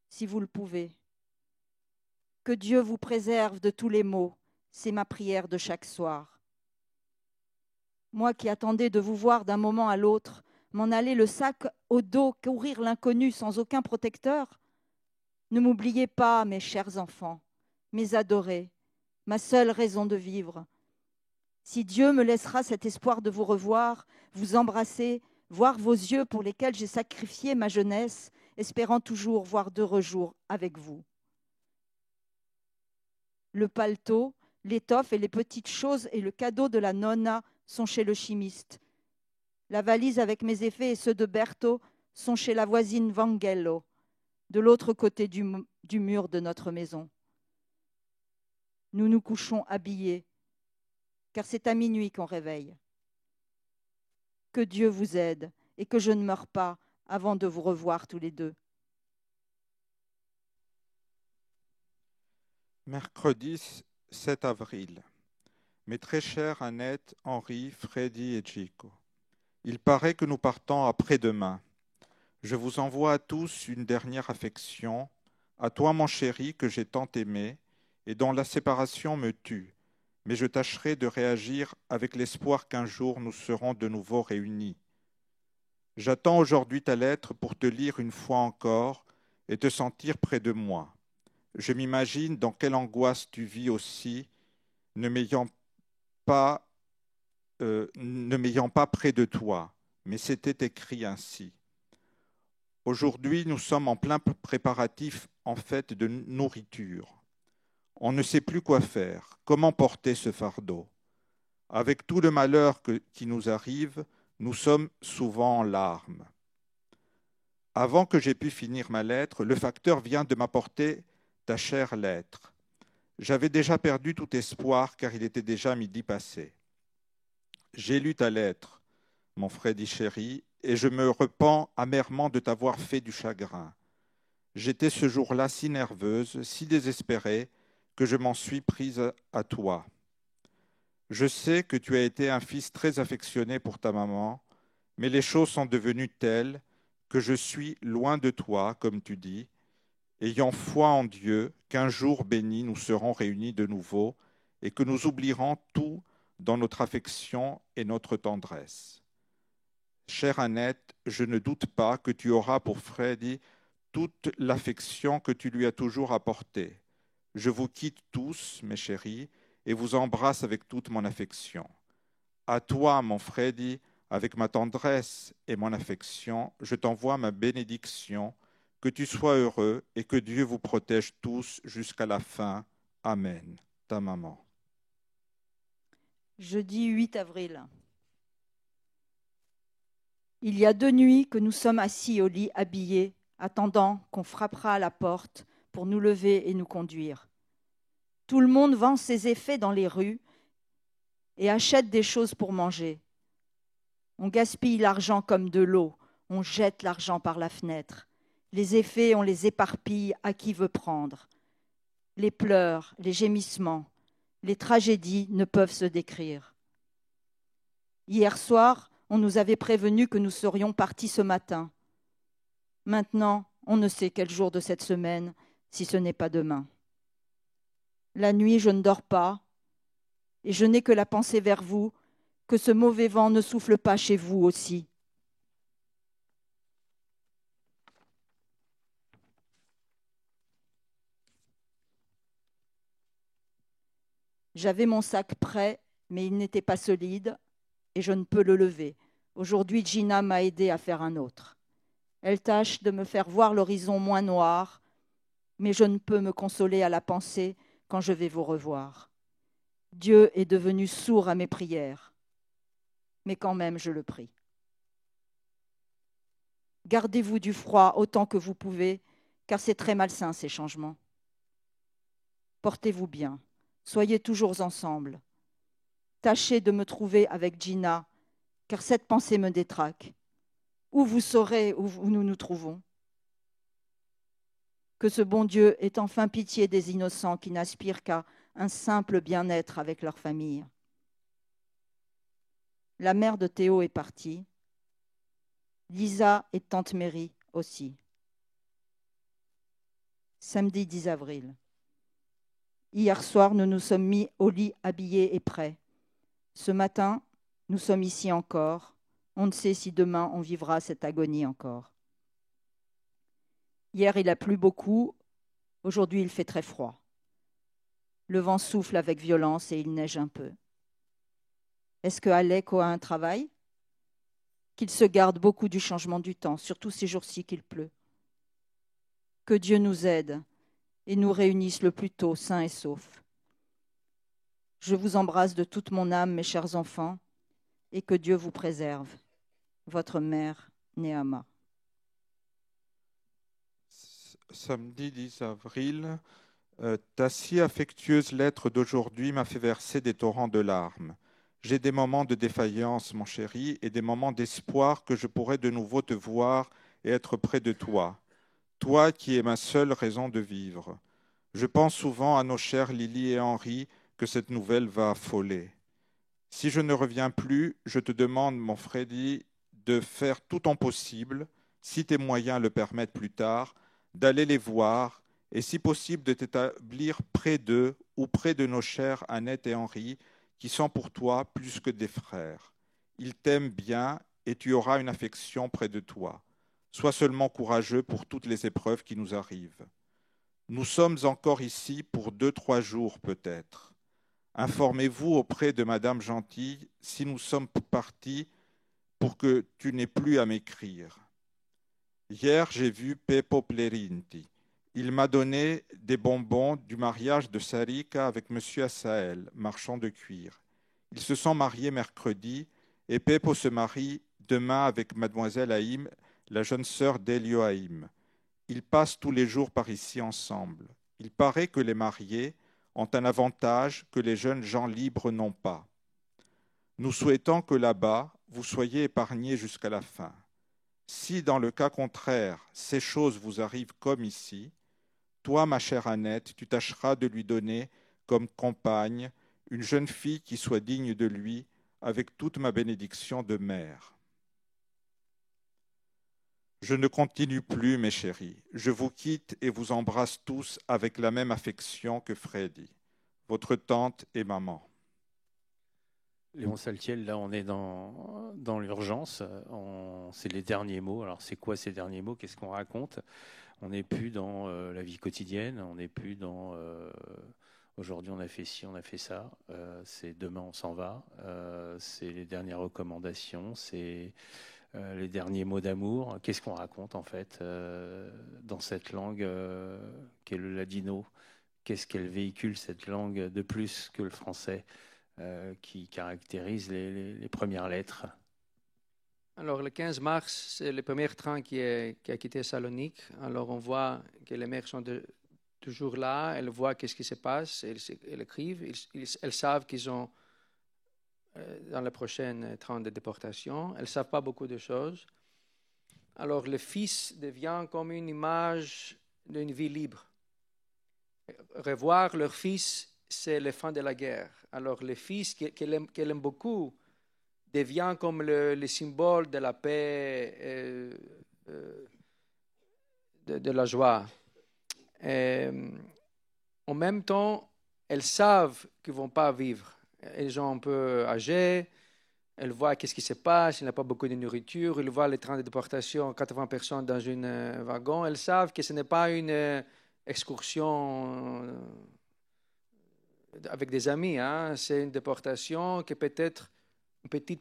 si vous le pouvez. Que Dieu vous préserve de tous les maux, c'est ma prière de chaque soir. Moi qui attendais de vous voir d'un moment à l'autre, m'en aller le sac au dos, courir l'inconnu sans aucun protecteur. Ne m'oubliez pas, mes chers enfants, mes adorés, ma seule raison de vivre. Si Dieu me laissera cet espoir de vous revoir, vous embrasser, voir vos yeux pour lesquels j'ai sacrifié ma jeunesse, espérant toujours voir d'heureux jours avec vous. Le paletot, l'étoffe et les petites choses et le cadeau de la nonna sont chez le chimiste. La valise avec mes effets et ceux de Berto sont chez la voisine Vangello, de l'autre côté du mur de notre maison. Nous nous couchons habillés, car c'est à minuit qu'on réveille. Que Dieu vous aide et que je ne meure pas avant de vous revoir tous les deux. Mercredi 7 avril. Mes très chers Annette, Henri, Freddy et Chico, il paraît que nous partons après-demain. Je vous envoie à tous une dernière affection, à toi mon chéri que j'ai tant aimé et dont la séparation me tue, mais je tâcherai de réagir avec l'espoir qu'un jour nous serons de nouveau réunis. J'attends aujourd'hui ta lettre pour te lire une fois encore et te sentir près de moi. Je m'imagine dans quelle angoisse tu vis aussi, ne m'ayant pas près de toi, mais c'était écrit ainsi. Aujourd'hui, nous sommes en plein préparatif en fait de nourriture. On ne sait plus quoi faire, comment porter ce fardeau. Avec tout le malheur qui nous arrive, nous sommes souvent en larmes. Avant que j'aie pu finir ma lettre, le facteur vient de m'apporter ta chère lettre. J'avais déjà perdu tout espoir car il était déjà midi passé. J'ai lu ta lettre, mon Freddy chéri, et je me repens amèrement de t'avoir fait du chagrin. J'étais ce jour-là si nerveuse, si désespérée, que je m'en suis prise à toi. Je sais que tu as été un fils très affectionné pour ta maman, mais les choses sont devenues telles que je suis loin de toi, comme tu dis, ayant foi en Dieu qu'un jour béni nous serons réunis de nouveau et que nous oublierons tout dans notre affection et notre tendresse. Chère Annette, je ne doute pas que tu auras pour Freddy toute l'affection que tu lui as toujours apportée. Je vous quitte tous, mes chéris, et vous embrasse avec toute mon affection. À toi, mon Freddy, avec ma tendresse et mon affection, je t'envoie ma bénédiction, que tu sois heureux et que Dieu vous protège tous jusqu'à la fin. Amen. Ta maman. Jeudi 8 avril. Il y a 2 nuits que nous sommes assis au lit habillés, attendant qu'on frappera à la porte pour nous lever et nous conduire. Tout le monde vend ses effets dans les rues et achète des choses pour manger. On gaspille l'argent comme de l'eau, on jette l'argent par la fenêtre. Les effets, on les éparpille à qui veut prendre. Les pleurs, les gémissements, les tragédies ne peuvent se décrire. Hier soir, on nous avait prévenu que nous serions partis ce matin. Maintenant, on ne sait quel jour de cette semaine, si ce n'est pas demain. La nuit, je ne dors pas, et je n'ai que la pensée vers vous, que ce mauvais vent ne souffle pas chez vous aussi. J'avais mon sac prêt, mais il n'était pas solide et je ne peux le lever. Aujourd'hui, Gina m'a aidé à faire un autre. Elle tâche de me faire voir l'horizon moins noir, mais je ne peux me consoler à la pensée quand je vais vous revoir. Dieu est devenu sourd à mes prières, mais quand même je le prie. Gardez-vous du froid autant que vous pouvez, car c'est très malsain ces changements. Portez-vous bien. Soyez toujours ensemble. Tâchez de me trouver avec Gina, car cette pensée me détraque. Où vous saurez où nous nous trouvons. Que ce bon Dieu ait enfin pitié des innocents qui n'aspirent qu'à un simple bien-être avec leur famille. La mère de Théo est partie. Lisa et tante Mary aussi. Samedi 10 avril. Hier soir, nous nous sommes mis au lit habillés et prêts. Ce matin, nous sommes ici encore. On ne sait si demain on vivra cette agonie encore. Hier, il a plu beaucoup. Aujourd'hui, il fait très froid. Le vent souffle avec violence et il neige un peu. Est-ce que Alec a un travail ? Qu'il se garde beaucoup du changement du temps, surtout ces jours-ci qu'il pleut. Que Dieu nous aide et nous réunisse le plus tôt, sains et saufs. Je vous embrasse de toute mon âme, mes chers enfants, et que Dieu vous préserve. Votre mère, Néama. Samedi 10 avril, ta si affectueuse lettre d'aujourd'hui m'a fait verser des torrents de larmes. J'ai des moments de défaillance, mon chéri, et des moments d'espoir que je pourrai de nouveau te voir et être près de toi. Toi qui es ma seule raison de vivre. Je pense souvent à nos chers Lily et Henri que cette nouvelle va affoler. Si je ne reviens plus, je te demande, mon Freddy, de faire tout ton possible, si tes moyens le permettent plus tard, d'aller les voir et si possible de t'établir près d'eux ou près de nos chers Annette et Henri, qui sont pour toi plus que des frères. Ils t'aiment bien et tu auras une affection près de toi. Sois seulement courageux pour toutes les épreuves qui nous arrivent. Nous sommes encore ici pour 2-3 jours peut-être. Informez-vous auprès de Madame Gentille si nous sommes partis pour que tu n'aies plus à m'écrire. Hier, j'ai vu Peppo Plerinti. Il m'a donné des bonbons du mariage de Sarika avec Monsieur Assael, marchand de cuir. Ils se sont mariés mercredi et Peppo se marie demain avec Mademoiselle Haïm, la jeune sœur d'Elio Haïm. Ils passent tous les jours par ici ensemble. Il paraît que les mariés ont un avantage que les jeunes gens libres n'ont pas. Nous souhaitons que là-bas, vous soyez épargnés jusqu'à la fin. Si, dans le cas contraire, ces choses vous arrivent comme ici, toi, ma chère Annette, tu tâcheras de lui donner comme compagne une jeune fille qui soit digne de lui, avec toute ma bénédiction de mère. Je ne continue plus, mes chéris. Je vous quitte et vous embrasse tous avec la même affection que Freddy, votre tante et maman. Léon Saltiel, là, on est dans l'urgence. C'est les derniers mots. Alors, c'est quoi ces derniers mots? Qu'est-ce qu'on raconte? On n'est plus dans la vie quotidienne. On n'est plus dans Aujourd'hui, on a fait ci, on a fait ça. C'est demain, on s'en va. C'est les dernières recommandations. C'est les derniers mots d'amour. Qu'est-ce qu'on raconte en fait dans cette langue qu'est le ladino? Qu'est-ce qu'elle véhicule, cette langue, de plus que le français qui caractérise les premières lettres? Alors, le 15 mars, c'est le premier train qui a quitté Salonique. Alors, on voit que les mères sont toujours là. Elles voient qu'est-ce qui se passe. Elles écrivent. Elles savent qu'ils sont dans le prochain train de déportation. Elles ne savent pas beaucoup de choses. Alors, le fils devient comme une image d'une vie libre. Revoir leur fils, c'est la fin de la guerre. Alors, le fils qu'elle aime beaucoup devient comme le symbole de la paix, de la joie. En même temps, elles savent qu'ils ne vont pas vivre. Elles sont un peu âgées, elles voient qu'est-ce qui se passe, il n'y a pas beaucoup de nourriture, elles voient les trains de déportation, 80 personnes dans un wagon. Elles savent que ce n'est pas une excursion avec des amis, hein. C'est une déportation que peut-être un petit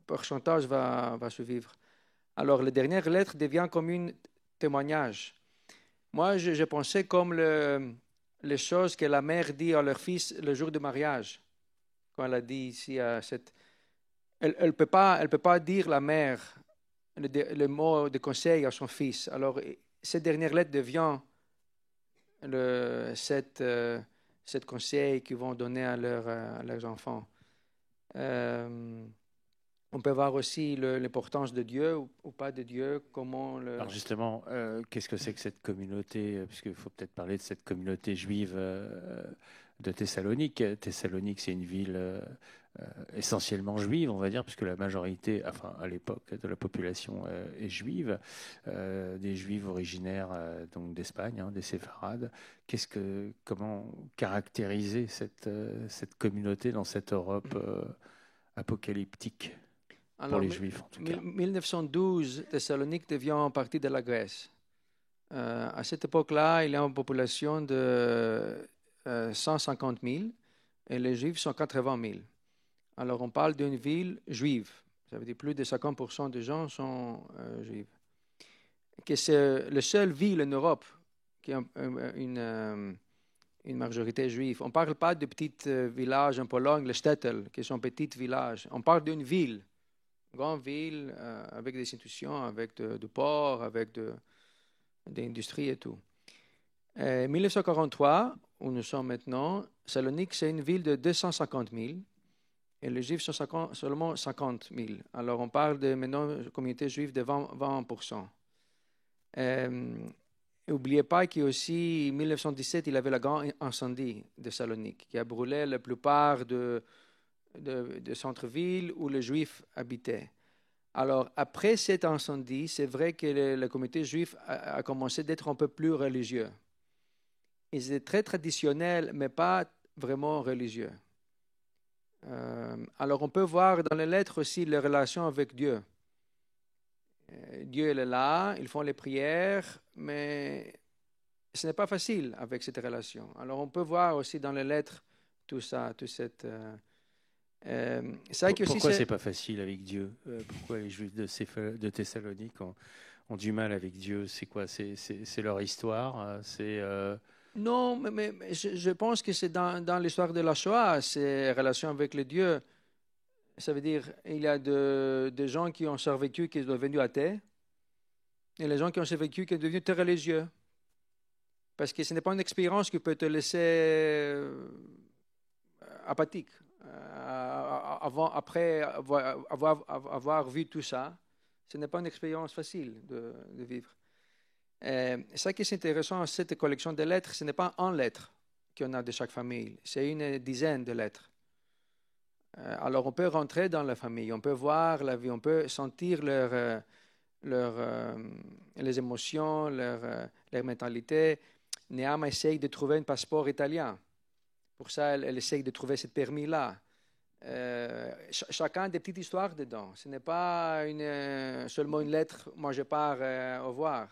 pourcentage va survivre. Alors, la dernière lettre devient comme un témoignage. Moi, je pensais comme les choses que la mère dit à leur fils le jour du mariage. Quand elle a dit ici à cette... Elle ne peut pas dire, la mère, le mot de conseil à son fils. Alors, cette dernière lettre devient cette conseil qu'ils vont donner à leurs enfants. On peut voir aussi l'importance de Dieu ou pas de Dieu, comment Alors justement, qu'est-ce que c'est que cette communauté? Puisqu'il faut peut-être parler de cette communauté juive de Thessalonique. Thessalonique, c'est une ville essentiellement juive, on va dire, puisque la majorité, enfin à l'époque, de la population est juive, des juifs originaires donc d'Espagne, hein, des séfarades. Comment caractériser cette communauté dans cette Europe apocalyptique? Alors, pour les Juifs, en tout cas. 1912, Thessalonique devient partie de la Grèce. À cette époque-là, il y a une population de 150 000 et les Juifs sont 80 000. Alors, on parle d'une ville juive. Ça veut dire plus de 50% des gens sont juifs. Que c'est la seule ville en Europe qui a une majorité juive. On ne parle pas de petits villages en Pologne, les Städtel, qui sont petits villages. On parle d'une ville. Grande ville avec des institutions, avec du port, avec des industries et tout. En 1943, où nous sommes maintenant, Salonique, c'est une ville de 250 000 et les Juifs sont seulement 50 000. Alors on parle de maintenant une communauté juive de 20%. N'oubliez pas qu'aussi, en 1917, il y avait le grand incendie de Salonique qui a brûlé la plupart de centre-ville où les Juifs habitaient. Alors, après cet incendie, c'est vrai que la communauté juive a commencé d'être un peu plus religieux. Ils étaient très traditionnels, mais pas vraiment religieux. Alors, on peut voir dans les lettres aussi les relations avec Dieu. Dieu il est là, ils font les prières, mais ce n'est pas facile avec cette relation. Alors, on peut voir aussi dans les lettres tout ça, toute cette... Pourquoi c'est pas facile avec Dieu? Pourquoi les Juifs de Thessalonique ont du mal avec Dieu? C'est quoi? C'est leur histoire? Non, mais je pense que c'est dans l'histoire de la Shoah, c'est relation avec les dieux. Ça veut dire il y a des gens qui ont survécu, qui sont devenus athées, et les gens qui ont survécu, qui sont devenus très religieux. Parce que ce n'est pas une expérience qui peut te laisser apathique. Après avoir vu tout ça, ce n'est pas une expérience facile de vivre. Ça qui est intéressant dans cette collection de lettres, ce n'est pas une lettre qu'on a de chaque famille, c'est une dizaine de lettres. Alors on peut rentrer dans la famille, on peut voir la vie, on peut sentir les émotions, leur mentalité. Neama essaye de trouver un passeport italien. Pour ça, elle essaye de trouver ce permis-là. Chacun a des petites histoires dedans. Ce n'est pas seulement une lettre, moi je pars au revoir.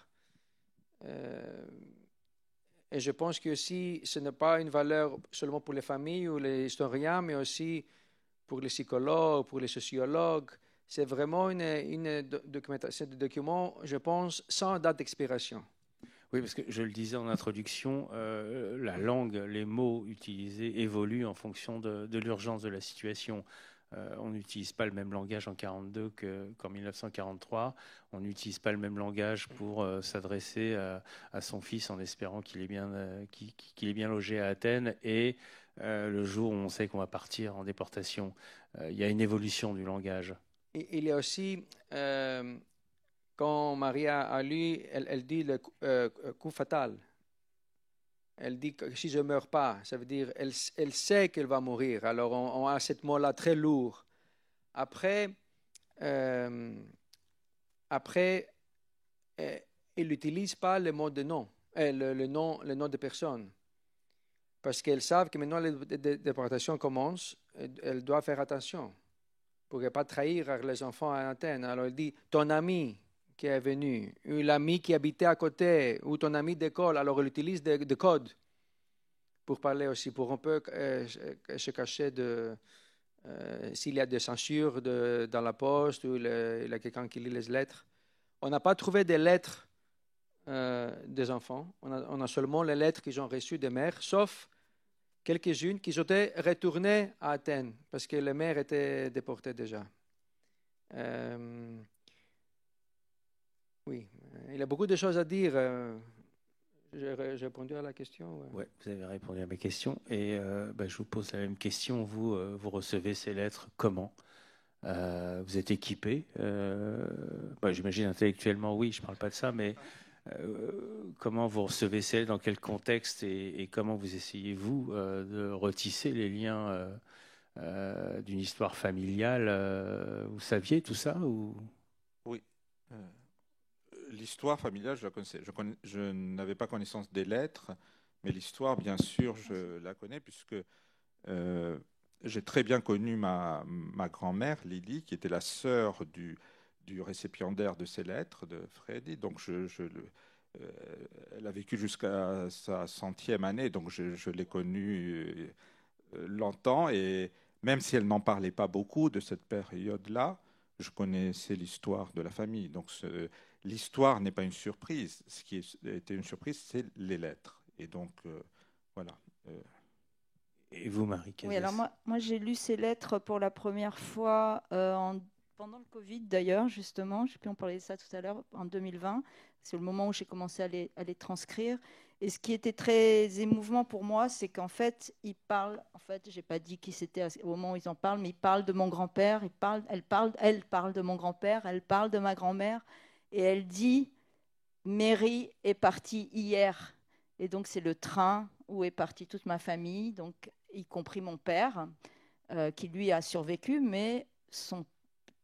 Et je pense que aussi, ce n'est pas une valeur seulement pour les familles ou les historiens, mais aussi pour les psychologues, pour les sociologues. C'est vraiment une documentation, c'est des documents, je pense, sans date d'expiration. Oui, parce que je le disais en introduction, la langue, les mots utilisés évoluent en fonction de l'urgence de la situation. On n'utilise pas le même langage en 1942 qu'en 1943. On n'utilise pas le même langage pour s'adresser à son fils en espérant qu'il est bien logé à Athènes et le jour où on sait qu'on va partir en déportation. Il y a une évolution du langage. Il y a aussi, quand Maria a lu, elle dit le coup fatal. Elle dit que si je ne meurs pas, ça veut dire elle sait qu'elle va mourir. Alors on a ce mot-là très lourd. Après, elle n'utilise pas le mot de nom, le nom de personne. Parce qu'elles savent que maintenant les déportations commencent, elle doit faire attention pour ne pas trahir les enfants à Athènes. Alors elle dit ton ami qui est venu, ou l'ami qui habitait à côté, ou ton ami d'école. Alors elle utilise des codes pour parler aussi, pour un peu se cacher s'il y a des censures dans la poste ou il y a quelqu'un qui lit les lettres. On n'a pas trouvé des lettres des enfants. On a seulement les lettres qu'ils ont reçues des mères, sauf quelques-unes qui étaient retournées à Athènes parce que les mères étaient déportées déjà. Oui, il y a beaucoup de choses à dire. J'ai répondu à la question. Oui, vous avez répondu à mes questions. Et je vous pose la même question. Vous recevez ces lettres comment? Vous êtes équipé? J'imagine intellectuellement, oui, je ne parle pas de ça, mais comment vous recevez ces lettres? Dans quel contexte? Et comment vous essayez-vous de retisser les liens d'une histoire familiale? Vous saviez tout ça ou... Oui. L'histoire familiale, je la connaissais. Je n'avais pas connaissance des lettres, mais l'histoire, bien sûr, je la connais, puisque j'ai très bien connu ma grand-mère, Lily, qui était la sœur du récipiendaire de ces lettres, de Freddy. Donc, elle a vécu jusqu'à sa 100e année, donc je l'ai connue longtemps. Et même si elle n'en parlait pas beaucoup de cette période-là, je connaissais l'histoire de la famille. Donc, l'histoire n'est pas une surprise. Ce qui était une surprise, c'est les lettres. Et donc, voilà. Et vous, Marie Cazès? Oui, alors moi j'ai lu ces lettres pour la première fois pendant le Covid d'ailleurs, justement. Je sais plus, on parlait de ça tout à l'heure, en 2020. C'est le moment où j'ai commencé à les transcrire. Et ce qui était très émouvant pour moi, c'est qu'en fait, ils parlent. En fait, j'ai pas dit qui c'était au moment où ils en parlent, mais ils parlent de mon grand-père. Elle parle de mon grand-père. Elle parle de ma grand-mère. Et elle dit, Mary est partie hier. Et donc, c'est le train où est partie toute ma famille, donc, y compris mon père, qui lui a survécu, mais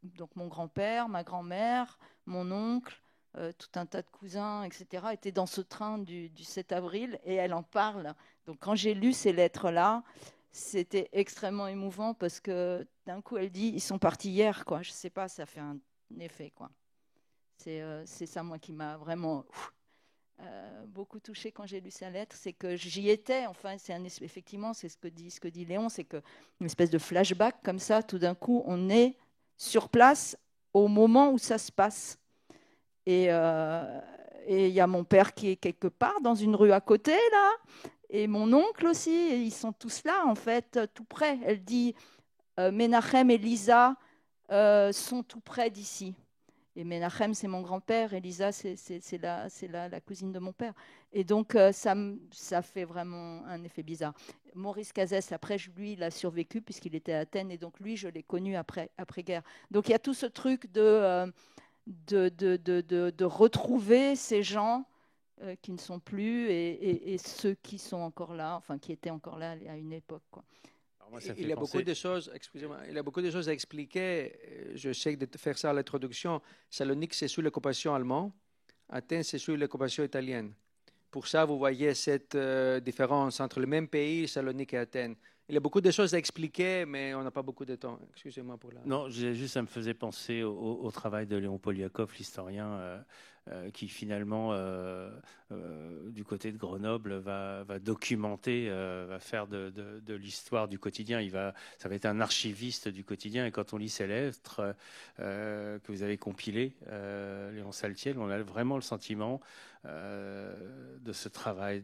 donc mon grand-père, ma grand-mère, mon oncle, tout un tas de cousins, etc., étaient dans ce train du 7 avril, et elle en parle. Donc, quand j'ai lu ces lettres-là, c'était extrêmement émouvant, parce que d'un coup, elle dit, ils sont partis hier, quoi. Je ne sais pas, ça fait un effet, quoi. C'est ça, moi, qui m'a vraiment beaucoup touchée quand j'ai lu sa lettre, c'est que j'y étais. Enfin, effectivement, c'est ce que dit Léon, c'est qu'une espèce de flashback comme ça, tout d'un coup, on est sur place au moment où ça se passe. Et il y a mon père qui est quelque part dans une rue à côté, là, et mon oncle aussi, et ils sont tous là, en fait, tout près. Elle dit, Menachem et Lisa sont tout près d'ici. Et Menachem, c'est mon grand-père, et Lisa, c'est la cousine de mon père. Et donc, ça fait vraiment un effet bizarre. Maurice Cazès, après, lui, il a survécu puisqu'il était à Athènes, et donc lui, je l'ai connu après-guerre. Donc, il y a tout ce truc de retrouver ces gens qui ne sont plus et ceux qui sont encore là, enfin, qui étaient encore là à une époque, quoi. Il y a beaucoup de choses, excusez-moi, il y a beaucoup de choses à expliquer. J'essaie de faire ça à l'introduction. Salonique, c'est sous l'occupation allemande. Athènes, c'est sous l'occupation italienne. Pour ça, vous voyez cette différence entre le même pays, Salonique et Athènes. Il y a beaucoup de choses à expliquer, mais on n'a pas beaucoup de temps. Excusez-moi pour la... Non, ça me faisait penser au travail de Léon Poliakov, l'historien, qui finalement, du côté de Grenoble, va documenter, va faire de l'histoire du quotidien. Ça va être un archiviste du quotidien. Et quand on lit ses lettres que vous avez compilées, Léon Saltiel, on a vraiment le sentiment de ce travail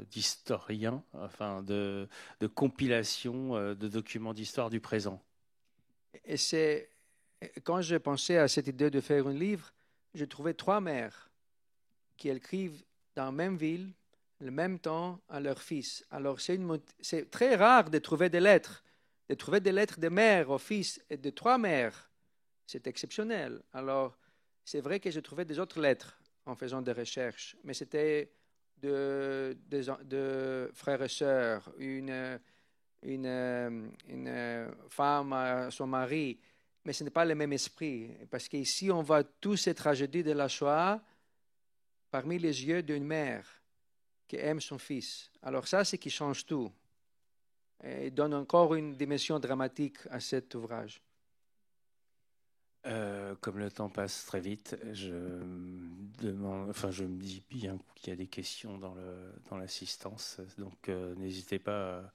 d'historien, enfin de compilation de documents d'histoire du présent. Et c'est quand j'ai pensé à cette idée de faire un livre, j'ai trouvé 3 mères qui écrivent dans la même ville, le même temps, à leur fils. Alors c'est très rare de trouver des lettres. De trouver des lettres de mère au fils et de 3 mères, c'est exceptionnel. Alors c'est vrai que j'ai trouvé des autres lettres en faisant des recherches, mais c'était de frères et sœurs, une femme à son mari, mais ce n'est pas le même esprit, parce qu'ici on voit toutes ces tragédies de la Shoah parmi les yeux d'une mère qui aime son fils. Alors ça, c'est qui change tout et donne encore une dimension dramatique à cet ouvrage. Comme le temps passe très vite, je me dis bien qu'il y a des questions dans l'assistance, donc n'hésitez pas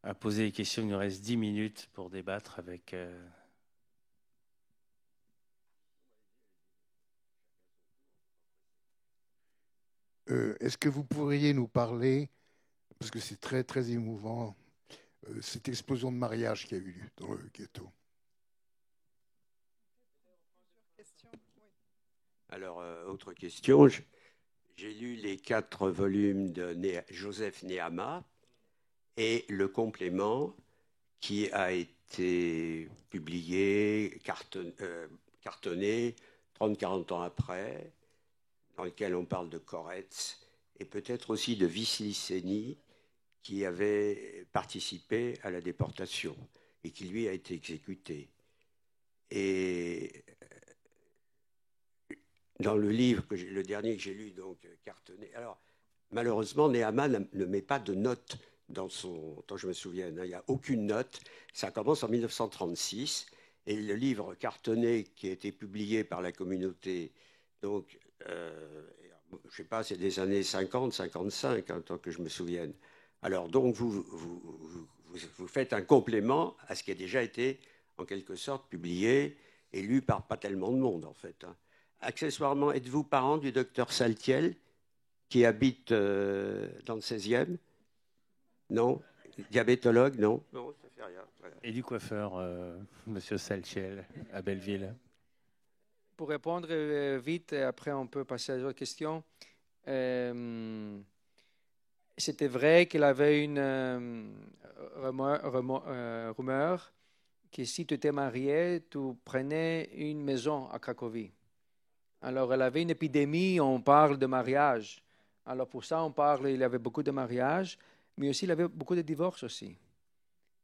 à poser des questions. Il nous reste 10 minutes pour débattre avec... Est-ce que vous pourriez nous parler, parce que c'est très, très émouvant, cette explosion de mariage qui a eu lieu dans le ghetto? Alors, autre question. J'ai lu les 4 volumes de Joseph Nehama et le complément qui a été publié, cartonné 30-40 ans après, dans lequel on parle de Koretz et peut-être aussi de Wisliceni, qui avait participé à la déportation et qui, lui, a été exécuté. Et dans le livre, le dernier que j'ai lu, donc cartonné, alors malheureusement, Nehama ne met pas de notes dans son... Tant que je me souvienne, il n'y a aucune note. Ça commence en 1936 et le livre cartonné qui a été publié par la communauté, donc, je ne sais pas, c'est des années 50, 55, hein, tant que je me souvienne. Alors donc, vous faites un complément à ce qui a déjà été, en quelque sorte, publié et lu par pas tellement de monde, en fait. Hein. Accessoirement, êtes-vous parent du docteur Saltiel, qui habite dans le 16e? Non. Diabétologue? Non. Non, ça fait rien. Voilà. Et du coiffeur, Monsieur Saltiel, à Belleville? Pour répondre vite, et après on peut passer à d'autres questions. C'était vrai qu'il avait une rumeur que si tu étais marié, tu prenais une maison à Cracovie. Alors, elle avait une épidémie, on parle de mariage. Alors, pour ça, on parle, il y avait beaucoup de mariages, mais aussi il y avait beaucoup de divorces aussi.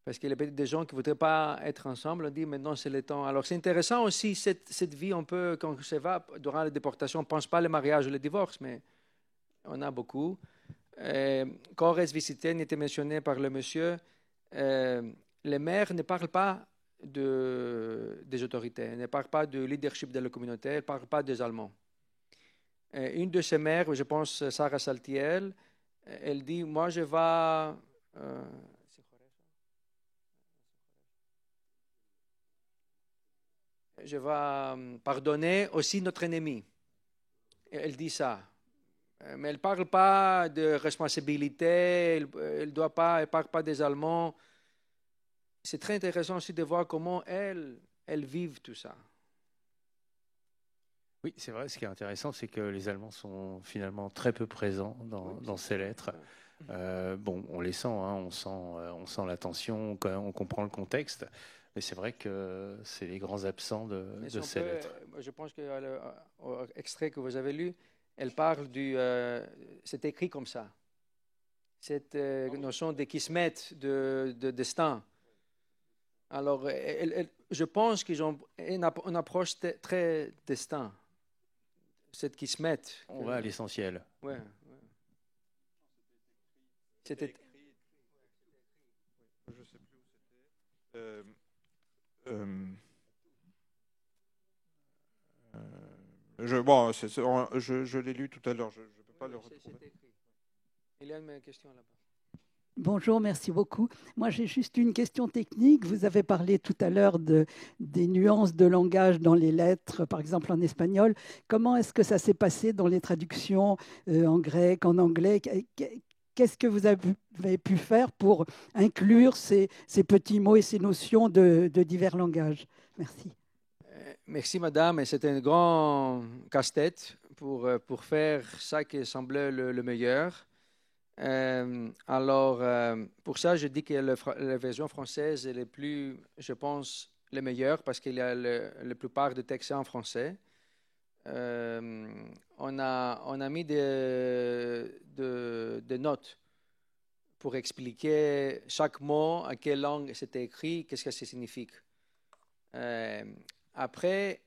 Parce qu'il y avait des gens qui ne voudraient pas être ensemble, on dit maintenant c'est le temps. Alors, c'est intéressant aussi cette vie, on peut, quand on se va durant la déportation, on ne pense pas au mariage ou le divorce, mais on a beaucoup. Koretz Wisliceni était mentionné par le monsieur. Les maires ne parlent pas des autorités, elles ne parlent pas du leadership de la communauté, elles ne parlent pas des Allemands. Une de ces mères, je pense Sarah Saltiel, elle dit, moi je vais... je vais pardonner aussi notre ennemi. Elle dit ça. Mais elle ne parle pas de responsabilité, elle ne parle pas des Allemands. C'est très intéressant aussi de voir comment elles vivent tout ça. Oui, c'est vrai. Ce qui est intéressant, c'est que les Allemands sont finalement très peu présents dans ces lettres. Bon, on les sent, hein, on sent la tension, on comprend le contexte, mais c'est vrai que c'est les grands absents de ces lettres. Je pense que l'extrait que vous avez lu, elle parle c'est écrit comme ça. Cette notion de kismet, de destin. Alors, je pense qu'ils ont une approche très destin. Cette kismet. On va à l'essentiel. Ouais. C'était... Je l'ai lu tout à l'heure, je ne peux pas le retrouver. Il y a une question là-bas. Bonjour, merci beaucoup. Moi, j'ai juste une question technique. Vous avez parlé tout à l'heure des nuances de langage dans les lettres, par exemple en espagnol. Comment est-ce que ça s'est passé dans les traductions en grec, en anglais? Qu'est-ce que vous avez pu faire pour inclure ces petits mots et ces notions de divers langages? Merci. Merci, madame. C'était un grand casse-tête pour faire ça qui semblait le meilleur. Pour ça, je dis que la version française est plus, je pense, la meilleure parce qu'il y a la plupart des textes en français. On a mis des notes pour expliquer chaque mot, à quelle langue c'était écrit, qu'est-ce que ça signifie. Après,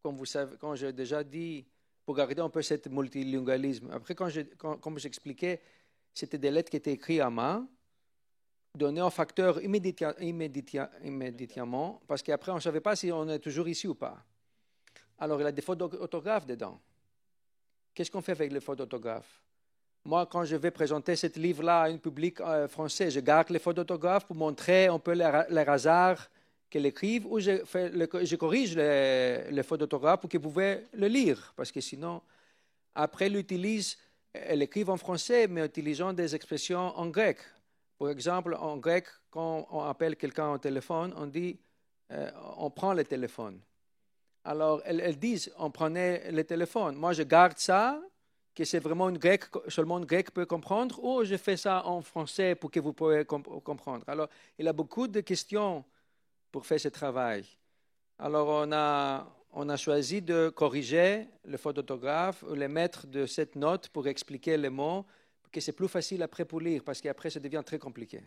comme vous savez, quand j'ai déjà dit, pour garder un peu ce multilingualisme, après, comme j'expliquais, c'était des lettres qui étaient écrites à main, données au facteur immédiatement, parce qu'après, on ne savait pas si on est toujours ici ou pas. Alors, il y a des fautes d'orthographe dedans. Qu'est-ce qu'on fait avec les fautes d'orthographe? Moi, quand je vais présenter ce livre-là à un public français, je garde les fautes d'orthographe pour montrer un peu les hasards qu'elle écrive, ou je corrige les fautes d'orthographe pour que vous pouvez le lire, parce que sinon, après, elle écrive en français, mais en utilisant des expressions en grec. Par exemple, en grec, quand on appelle quelqu'un au téléphone, on dit on prend le téléphone. Alors, elles disent on prenait le téléphone. Moi, je garde ça, que c'est vraiment seulement un grec peut comprendre, ou je fais ça en français pour que vous puissiez comprendre. Alors, il y a beaucoup de questions pour faire ce travail. Alors, on a choisi de corriger les fautes d'orthographe ou les mettre de cette note pour expliquer les mots, parce que c'est plus facile après pour lire, parce qu'après, ça devient très compliqué.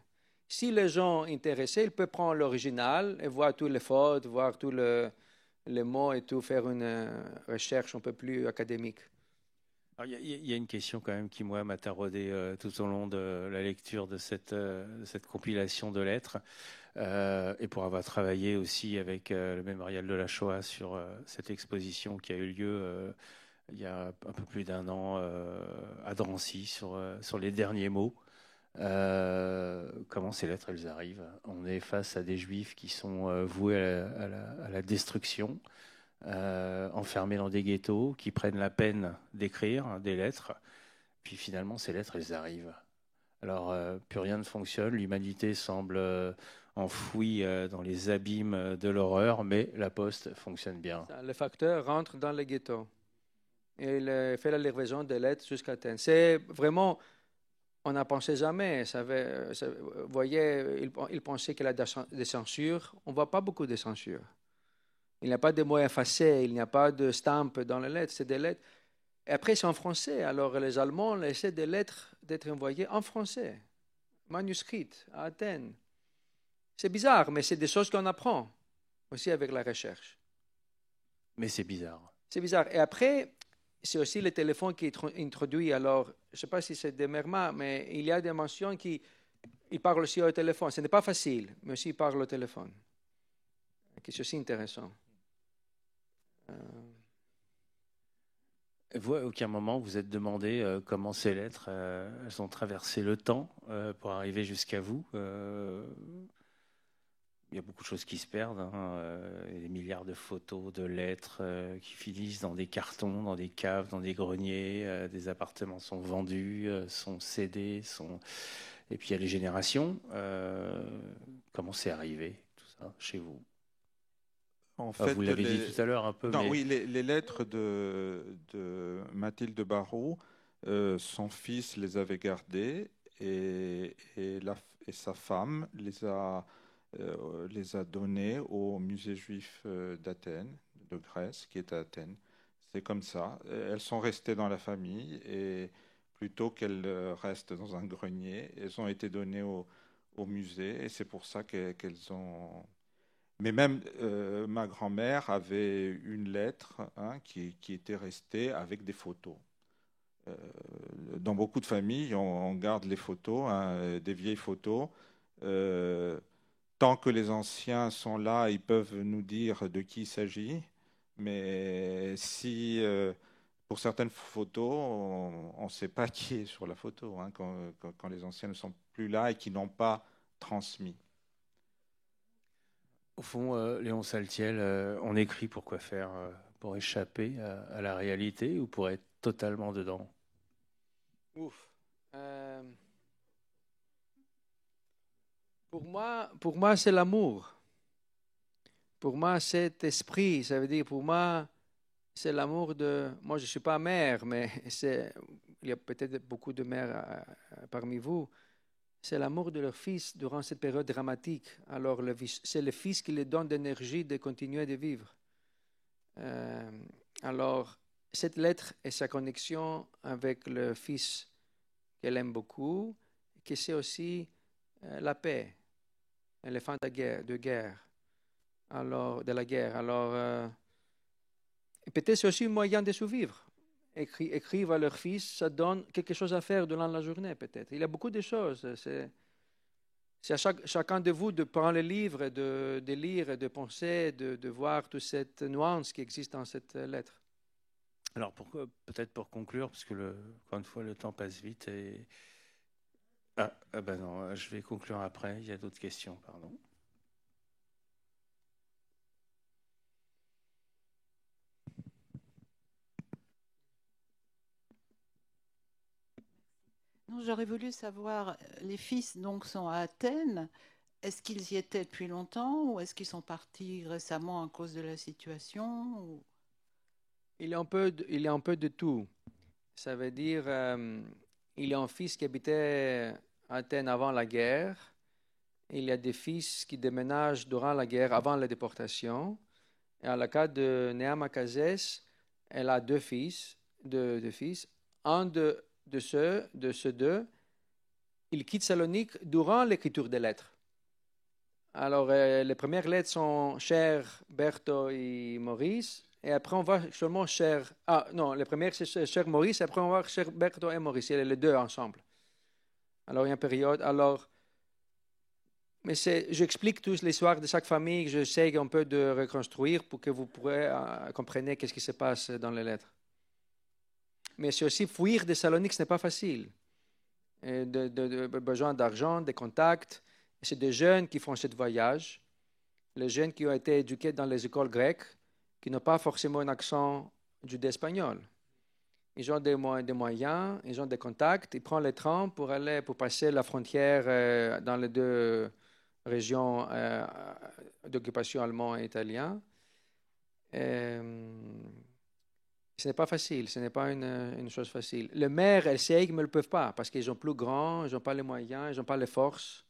Si les gens sont intéressés, ils peuvent prendre l'original et voir toutes les fautes, voir tous les mots et tout, faire une recherche un peu plus académique. Il y a une question quand même qui, moi, m'a taraudé tout au long de la lecture de cette compilation de lettres. Et pour avoir travaillé aussi avec le Mémorial de la Shoah sur cette exposition qui a eu lieu il y a un peu plus d'1 an à Drancy sur les derniers mots. Comment ces lettres elles arrivent? On est face à des juifs qui sont voués à la destruction, enfermés dans des ghettos, qui prennent la peine d'écrire des lettres, puis finalement ces lettres elles arrivent. Alors plus rien ne fonctionne, l'humanité semble enfouie dans les abîmes de l'horreur, mais la poste fonctionne bien. Le facteur rentre dans les ghettos et il fait la livraison des lettres jusqu'à Athènes. C'est vraiment, on n'a pensé jamais. Vous voyez, il pensait qu'il y a des censures. On ne voit pas beaucoup de censures. Il n'y a pas de mots effacés, il n'y a pas de stamp dans les lettres, c'est des lettres. Et après, c'est en français. Alors, les Allemands essaient des lettres d'être envoyées en français, manuscrites à Athènes. C'est bizarre, mais c'est des choses qu'on apprend aussi avec la recherche. Mais c'est bizarre. C'est bizarre. Et après, c'est aussi le téléphone qui est introduit. Alors, je ne sais pas si c'est de Merma, mais il y a des mentions qui parlent aussi au téléphone. Ce n'est pas facile, mais aussi ils parlent au téléphone. C'est aussi intéressant. Vous, à aucun moment, vous êtes demandé comment ces lettres elles ont traversé le temps pour arriver jusqu'à vous. Il y a beaucoup de choses qui se perdent. Des milliards de photos, de lettres qui finissent dans des cartons, dans des caves, dans des greniers. Des appartements sont vendus, sont cédés. Et puis il y a les générations. Comment c'est arrivé, tout ça, chez vous? En fait, vous l'avez dit tout à l'heure un peu. Non, mais... Oui, les lettres de Mathilde Barrault, son fils les avait gardées et sa femme les a données au musée juif d'Athènes, de Grèce, qui est à Athènes. C'est comme ça. Elles sont restées dans la famille et plutôt qu'elles restent dans un grenier, elles ont été données au musée et c'est pour ça qu'elles ont... Mais même ma grand-mère avait une lettre qui était restée avec des photos. Dans beaucoup de familles, on garde les photos, des vieilles photos, tant tant que les anciens sont là, ils peuvent nous dire de qui il s'agit. Mais si, pour certaines photos, on ne sait pas qui est sur la photo, hein, quand les anciens ne sont plus là et qui n'ont pas transmis. Au fond, Léon Saltiel, on écrit pour quoi faire? Pour échapper à la réalité ou pour être totalement dedans? Ouf. Pour moi, c'est l'amour. Pour moi, cet esprit, ça veut dire, pour moi, c'est l'amour de... Moi, je ne suis pas mère, mais il y a peut-être beaucoup de mères parmi vous. C'est l'amour de leur fils durant cette période dramatique. Alors, c'est le fils qui leur donne d'énergie de continuer de vivre. Alors, cette lettre est sa connexion avec le fils qu'elle aime beaucoup, que c'est aussi la paix, les fins de guerre. Alors, de la guerre. Alors, peut-être c'est aussi un moyen de survivre. Écrivent à leur fils, ça donne quelque chose à faire durant la journée, peut-être. Il y a beaucoup de choses. C'est à chacun de vous de prendre le livre, de lire, de penser, de voir toute cette nuance qui existe dans cette lettre. Alors, peut-être pour conclure, parce que, encore une fois, le temps passe vite. Ah ben non, je vais conclure après. Il y a d'autres questions, pardon. J'aurais voulu savoir, les fils donc sont à Athènes. Est-ce qu'ils y étaient depuis longtemps ou est-ce qu'ils sont partis récemment à cause de la situation ou... Il y a un peu de tout. Ça veut dire, il y a un fils qui habitait à Athènes avant la guerre. Il y a des fils qui déménagent durant la guerre, avant la déportation. Et à la cas de Neama Kazès, elle a deux fils. Un de ceux deux, il quitte Salonique durant l'écriture des lettres. Alors, les premières lettres sont Cher Bertho et Maurice, et après on va seulement Cher... Ah non, les premières c'est Cher Maurice, et après on va voir Cher Bertho et Maurice, et les deux ensemble. Alors, il y a une période... Alors, mais j'explique toute l'histoire de chaque famille, j'essaie un peu de reconstruire pour que vous compreniez qu'est-ce qui se passe dans les lettres. Mais c'est aussi fuir de Salonique, ce n'est pas facile. Besoin d'argent, de contacts. C'est des jeunes qui font ce voyage. Les jeunes qui ont été éduqués dans les écoles grecques, qui n'ont pas forcément un accent judéo-espagnol. Ils ont des moyens, ils ont des contacts. Ils prennent le train pour passer la frontière dans les deux régions d'occupation allemand et italien. Ce n'est pas facile, ce n'est pas une chose facile. Les mères essayent, mais elles ne peuvent pas, parce qu'ils sont plus grands, ils n'ont pas les moyens, ils n'ont pas les forces.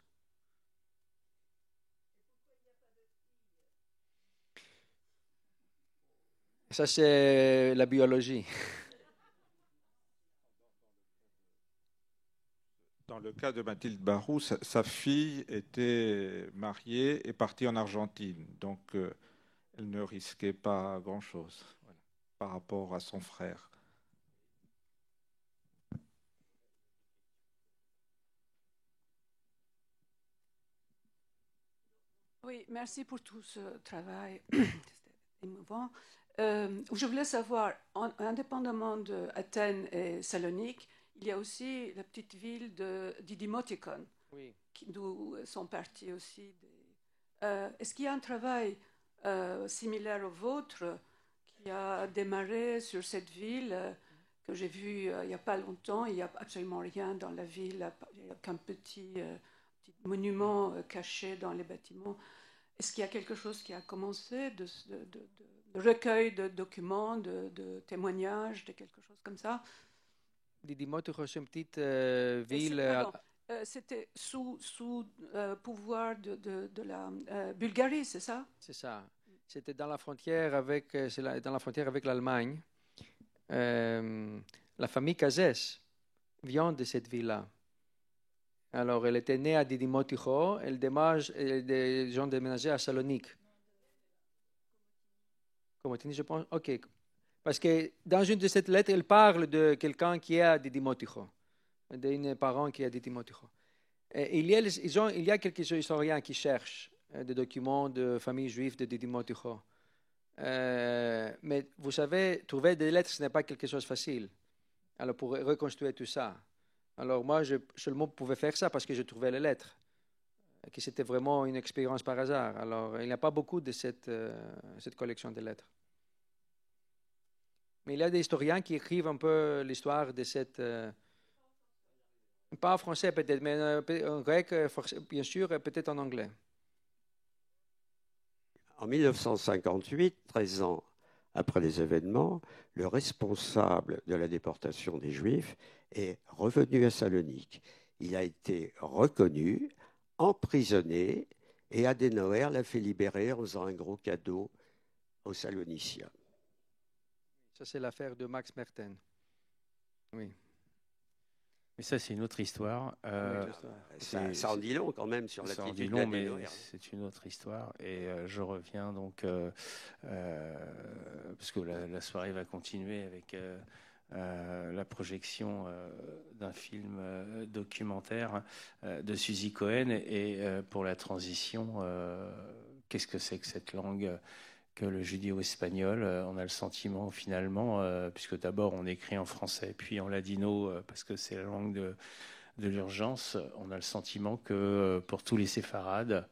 Ça, c'est la biologie. Dans le cas de Mathilde Barou, sa fille était mariée et partie en Argentine, donc elle ne risquait pas grand-chose par rapport à son frère. Oui, merci pour tout ce travail. C'était émouvant. Je voulais savoir, indépendamment d'Athènes et Salonique, il y a aussi la petite ville de Didymoteichon, oui, d'où sont partis aussi. Est-ce qu'il y a un travail similaire au vôtre qui a démarré sur cette ville que j'ai vu il n'y a pas longtemps? Il n'y a absolument rien dans la ville, il n'y a qu'un petit monument caché dans les bâtiments. Est-ce qu'il y a quelque chose qui a commencé de recueil de documents, de témoignages, de quelque chose comme ça? Didymoteichon, c'est une petite ville... C'était sous pouvoir de la Bulgarie, c'est ça? C'est ça. C'était dans la frontière avec l'Allemagne. La famille Kazès vient de cette ville-là. Alors, elle était née à Didymoteichon, ils ont déménagé à Salonique. Comotini, je pense. OK. Parce que dans une de ces lettres, elle parle de quelqu'un qui est à Didymoteichon, d'un parent qui est à Didymoteichon. Il y a quelques historiens qui cherchent des documents de famille juive de Didi Montucho. Mais vous savez, trouver des lettres, ce n'est pas quelque chose de facile. Alors, pour reconstruire tout ça. Alors, moi, je seulement pouvais faire ça parce que je trouvais les lettres, que c'était vraiment une expérience par hasard. Alors, il n'y a pas beaucoup de cette collection de lettres. Mais il y a des historiens qui écrivent un peu l'histoire de cette... pas en français peut-être, mais en grec, bien sûr, et peut-être en anglais. En 1958, 13 ans après les événements, le responsable de la déportation des Juifs est revenu à Salonique. Il a été reconnu, emprisonné, et Adenauer l'a fait libérer en faisant un gros cadeau aux Saloniciens. Ça, c'est l'affaire de Max Merten. Oui. Mais ça, c'est une autre histoire. Ça en dit long quand même sur ça l'attitude en dit long, mais d'Adenauer. c'est une autre histoire. Et je reviens donc, parce que la soirée va continuer avec la projection d'un film documentaire de Suzy Cohen. Et pour la transition, qu'est-ce que c'est que cette langue que le judéo-espagnol? On a le sentiment finalement, puisque d'abord on écrit en français, puis en ladino, parce que c'est la langue de l'urgence, on a le sentiment que pour tous les séfarades,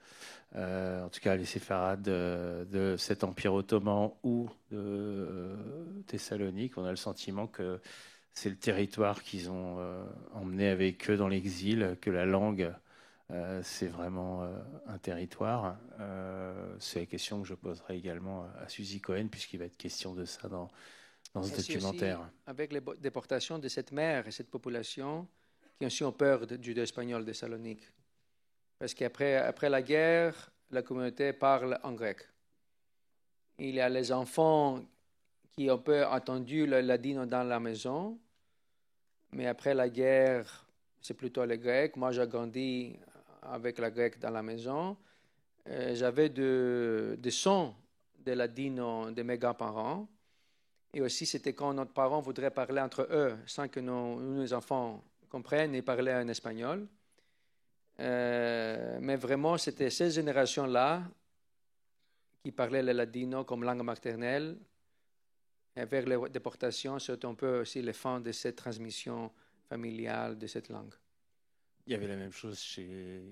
en tout cas les séfarades de cet empire ottoman ou de Thessalonique, on a le sentiment que c'est le territoire qu'ils ont emmené avec eux dans l'exil, que la langue... c'est vraiment un territoire. C'est la question que je poserai également à Suzy Cohen, puisqu'il va être question de ça dans ce documentaire. Aussi, avec les déportations de cette mer et cette population qui aussi ont peur du judéo-espagnol de Salonique. Parce qu'après la guerre, la communauté parle en grec. Il y a les enfants qui ont un peu entendu le ladino dans la maison, mais après la guerre, c'est plutôt le grec. Moi, j'ai grandi avec la grecque dans la maison. J'avais des sons de ladino de mes grands-parents. Et aussi, c'était quand nos parents voudraient parler entre eux sans que nos enfants comprennent et parlent en espagnol. Mais vraiment, c'était ces générations-là qui parlaient le ladino comme langue maternelle. Et vers les déportations, c'est un peu aussi les fins de cette transmission familiale de cette langue. Il y avait la même chose chez les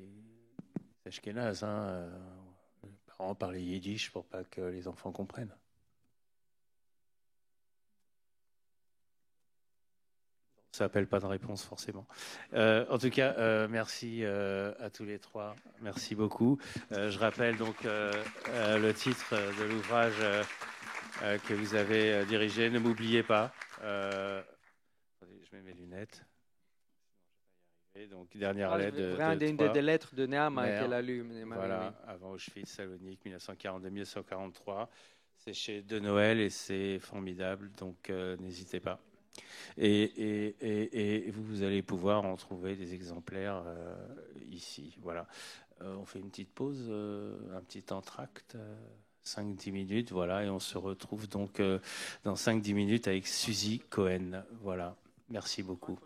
Ashkénazes. Les parents parlaient yiddish pour pas que les enfants comprennent. Ça n'appelle pas de réponse forcément. En tout cas, merci à tous les trois. Merci beaucoup. Je rappelle donc le titre de l'ouvrage que vous avez dirigé. Ne m'oubliez pas. Je mets mes lunettes. Et donc, dernière lettre des lettres de Neama qu'elle a lues. Voilà, avant Auschwitz, Salonique, 1942-1943. C'est chez De Noël et c'est formidable, donc n'hésitez pas. Et vous allez pouvoir en trouver des exemplaires ici. Voilà. On fait une petite pause, un petit entracte, 5-10 minutes, voilà, et on se retrouve donc dans 5-10 minutes avec Suzy Cohen. Voilà. Merci beaucoup.